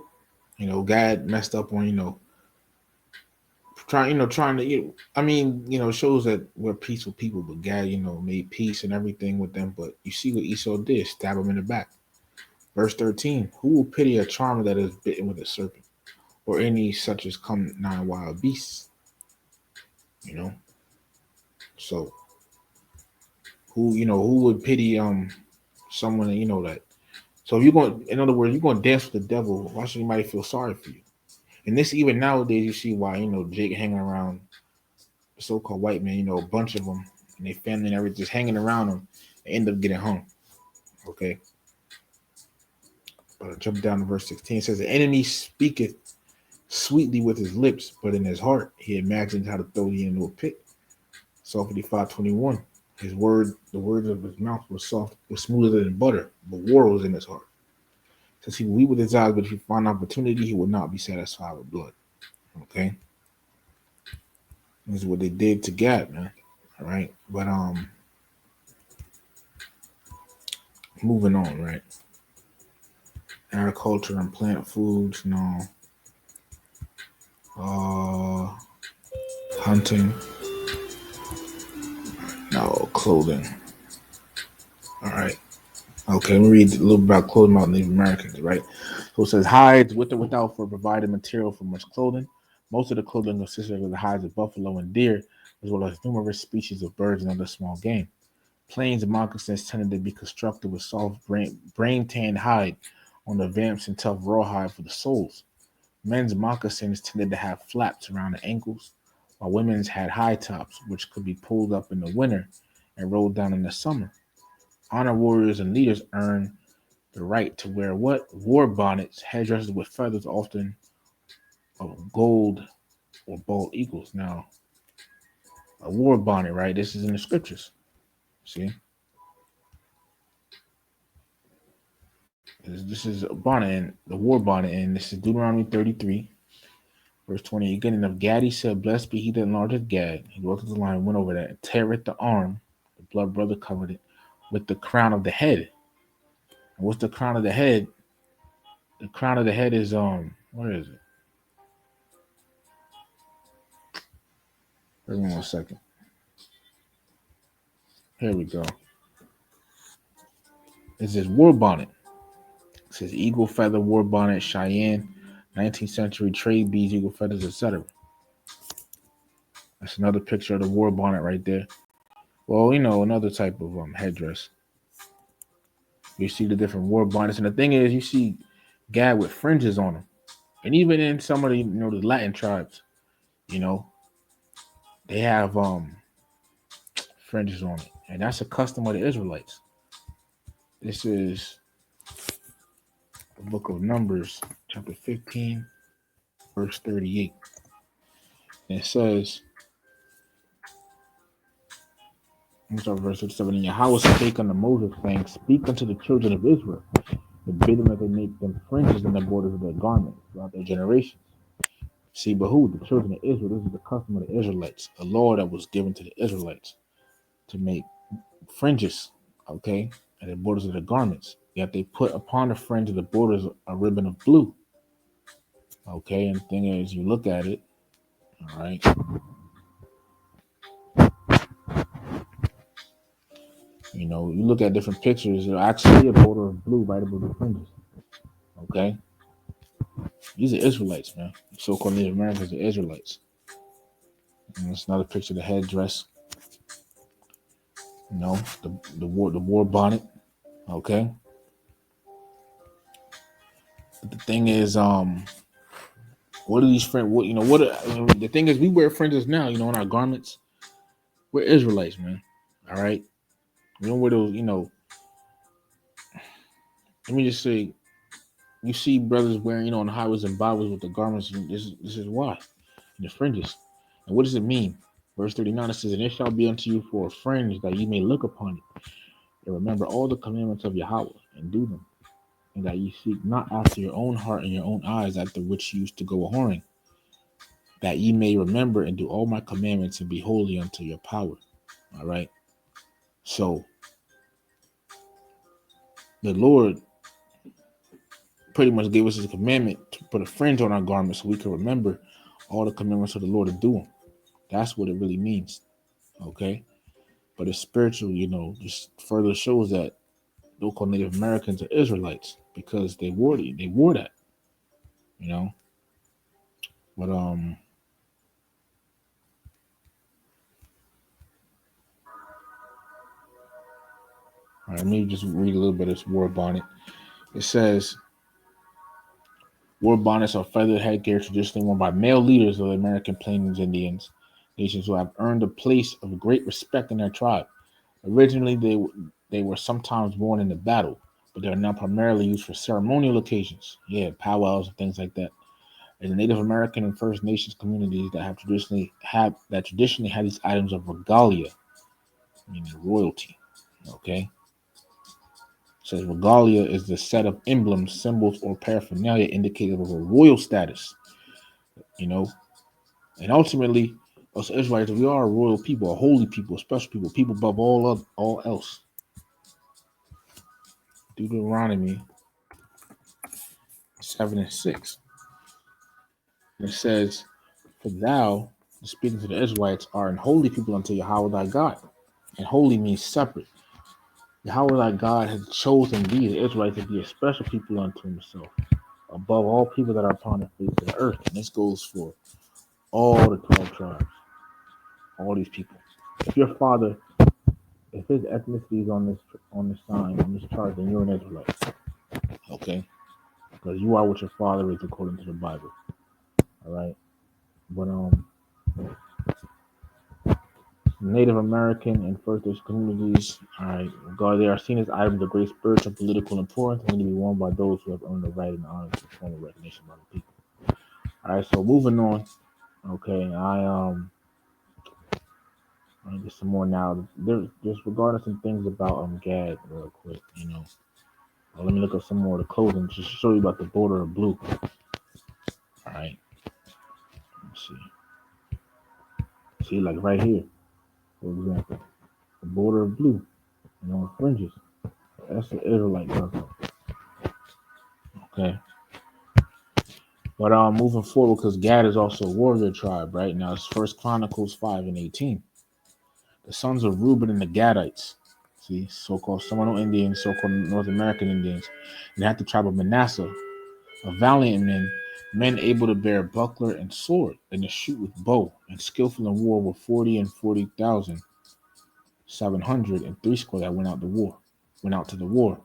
God messed up on, trying to, shows that we're peaceful people, but God, made peace and everything with them. But you see what Esau did, stab him in the back. Verse 13, who will pity a charmer that is bitten with a serpent, or any such as come nigh wild beasts? So who would pity someone that so if you're going, in other words, you're going to dance with the devil, why should anybody feel sorry for you? And this, even nowadays, you see why, Jake hanging around the so-called white man, a bunch of them and their family and everything just hanging around them and end up getting hung. Okay. But I jump down to verse 16. It says, the enemy speaketh sweetly with his lips, but in his heart he imagines how to throw thee into a pit. Psalm 55:21. The words of his mouth were soft, were smoother than butter, but war was in his heart. Since he will weep with his eyes, but if he find opportunity, he will not be satisfied with blood. Okay. This is what they did to Gad, man. All right. But moving on, right? Agriculture and plant foods, hunting, no clothing. All right. Okay, let me read a little bit about clothing about Native Americans, right? So it says hides with or without for provided material for much clothing. Most of the clothing consisted of the hides of buffalo and deer, as well as numerous species of birds and other small game. Plains and moccasins tended to be constructed with soft brain tanned hide on the vamps and tough rawhide for the soles. Men's moccasins tended to have flaps around the ankles, while women's had high tops, which could be pulled up in the winter and rolled down in the summer. Honor warriors and leaders earned the right to wear what? War bonnets, headdresses with feathers, often of gold or bald eagles. Now, a war bonnet, right? This is in the scriptures. See? This is a bonnet, and the war bonnet, and this is Deuteronomy 33, verse 20. Again, and of Gad he said, blessed be he that enlargeth Gad. He walked the line, went over that, and teareth the arm. The blood brother covered it with the crown of the head. And what's the crown of the head? The crown of the head is where is it? Wait 1 second. Here we go. It's this war bonnet. It says eagle feather war bonnet, Cheyenne, 19th century trade beads, eagle feathers, etc. That's another picture of the war bonnet right there. Well, another type of headdress. You see the different war bonnets, and the thing is, you see Gad with fringes on them, and even in some of the the Latin tribes, they have fringes on it, and that's a custom of the Israelites. This is the book of Numbers, chapter 15, verse 38. And it says, verse 37, and Yahweh spake unto Moses, saying, speak unto the children of Israel, and bid them that they make them fringes in the borders of their garments throughout their generations. See, but who? The children of Israel. This is the custom of the Israelites, a law that was given to the Israelites to make fringes, okay, at the borders of the garments. Yet they put upon the fringe of the borders a ribbon of blue. Okay, and the thing is, you look at it, all right. You look at different pictures, there's actually a border of blue right above the fringes. Okay. These are Israelites, man. So-called Native Americans are Israelites. And it's another picture of the headdress. You know, the war bonnet. Okay. But the thing is, what are these friends? What you know? The thing is, we wear fringes now. You know, in our garments, we're Israelites, man. All right. We don't wear those. You know, let me just say, you see brothers wearing, on the highways and byways with the garments. And this is why. And the fringes. And what does it mean? Verse 39, it says, "And it shall be unto you for a fringe, that ye may look upon it, and remember all the commandments of Yahweh, and do them, and that ye seek not after your own heart and your own eyes, after which ye used to go a whoring, that ye may remember and do all my commandments, and be holy unto your power." All right. So the Lord pretty much gave us his commandment to put a fringe on our garments so we can remember all the commandments of the Lord and do them. That's what it really means. Okay. But it's spiritual, just further shows that local Native Americans are Israelites because they wore it. They wore that, you know. But all right, let me just read a little bit of this war bonnet. It says, war bonnets are feathered headgear traditionally worn by male leaders of the American Plains Indians, nations who have earned a place of great respect in their tribe. Originally, they were sometimes worn in the battle, but they are now primarily used for ceremonial occasions. Yeah, powwows and things like that. In the Native American and First Nations communities that traditionally had these items of regalia, meaning royalty. Okay. It says regalia is the set of emblems, symbols, or paraphernalia indicative of a royal status, you know. And ultimately, us Israelites, we are a royal people, a holy people, a special people above all else. Deuteronomy 7:6. And it says, "For thou," speaking to the Israelites, "are an holy people unto Yahweh thy God." And holy means separate. Yahweh thy God has chosen thee, the Israelites, to be a special people unto himself, above all people that are upon the face of the earth. And this goes for all the 12 tribes, all these people. If your father, if his ethnicity is on this sign, on this chart, then you're an Israelite. Okay? Because you are what your father is according to the Bible. All right. But Native American and First Nation communities, all right, God, they are seen as items of great spiritual and political importance and to be worn by those who have earned the right and honor to formal recognition by the people. All right, so moving on. Okay, I get some more now. There's just regarding some things about Gad real quick. Let me look up some more of the clothing just to show you about the border of blue. All right, let's see. See, like right here, for example, the border of blue, fringes. That's the Israelite color. Okay. But moving forward, because Gad is also a warrior tribe, right? Now it's First Chronicles 5:18. The sons of Reuben and the Gadites, see, so-called Seminole Indians, so-called North American Indians, and had the tribe of Manasseh, of valiant men able to bear buckler and sword, and to shoot with bow, and skillful in war were 40,700 and threescore that went out to the war,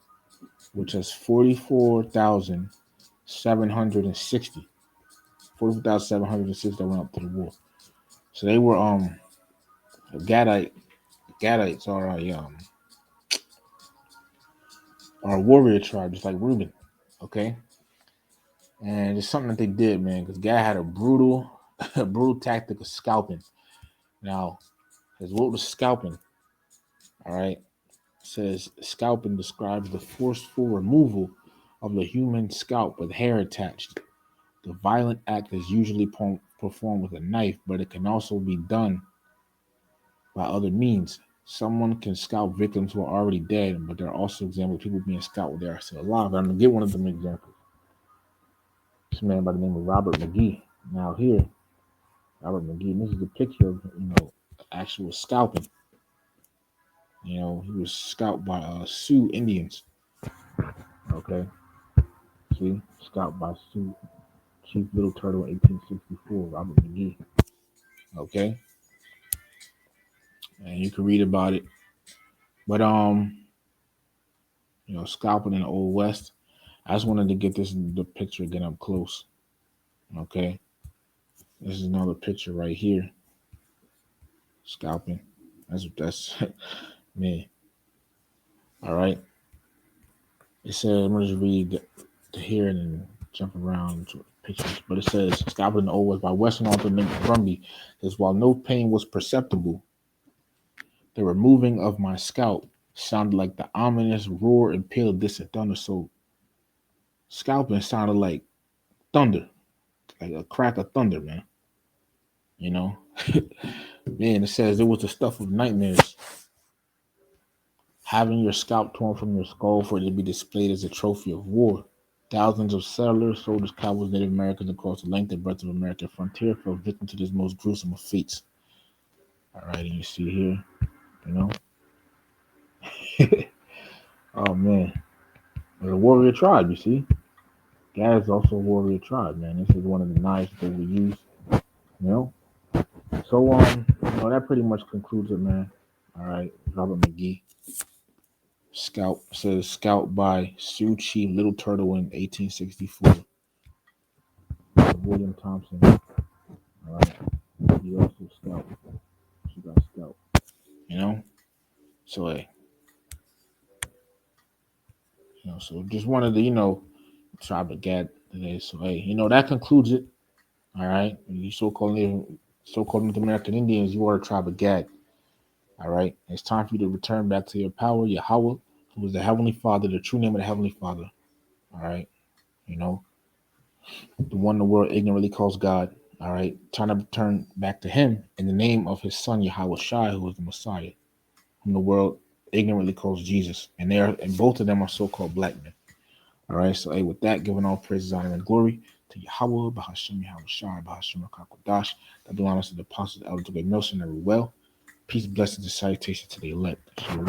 which is 44,760. 44,760 that went out to the war. So they were Gadites are a warrior tribe, just like Reuben. Okay, and it's something that they did, man, because Gad had a brutal, a brutal tactic of scalping. Now, as what was scalping? All right, it says scalping describes the forceful removal of the human scalp with hair attached. The violent act is usually performed with a knife, but it can also be done by other means. Someone can scalp victims who are already dead, but there are also examples of people being scalped when they are still alive. I'm gonna get one of them examples. This man by the name of Robert McGee. Now here, Robert McGee, and this is a picture of actual scalping. He was scalped by Sioux Indians. Okay, see, scalped by Sioux Chief Little Turtle in 1864. Robert McGee. Okay, and you can read about it. But scalping in the old west. I just wanted to get the picture again up close. Okay, this is another picture right here. Scalping. That's man. All right. It says I'm gonna just read the here and then jump around to pictures. But it says scalping in the old west by Western author Nick Brumby says while no pain was perceptible, the removing of my scalp sounded like the ominous roar and peal of distant thunder. So scalping sounded like thunder, like a crack of thunder, man. You know, man. It says it was the stuff of nightmares. Having your scalp torn from your skull for it to be displayed as a trophy of war. Thousands of settlers, soldiers, cowboys, Native Americans across the length and breadth of American frontier fell victim to this most gruesome of fates. All right, and you see here, you know. Oh man, the warrior tribe. You see, Gad is also a warrior tribe, man. This is one of the knives that we use. You know, so that pretty much concludes it, man. All right, Robert McGee. Scout says Scout by Sioux Chief Little Turtle in 1864. William Thompson. All right, he also Scout. She got Scout. You know, so hey, so just wanted to tribe of Gad today. So hey, that concludes it. All right, you so-called North American Indians, you are a tribe of Gad. All right, it's time for you to return back to your power, Yahweh, who is the Heavenly Father, the true name of the Heavenly Father. All right, you know, the one the world ignorantly calls God. All right, time to turn back to Him in the name of His Son Yahweh Shai, who is the Messiah, whom the world ignorantly calls Jesus, and both of them are so-called black men. All right, so hey, with that, giving all praises, honor, and glory to Yahweh, Bahasham Yahweh Shai, Bahasham Kakodash, that belongs to the apostles, elders, to great Nelson, and well. Peace, blessings, and salutations to the elect. Shalom.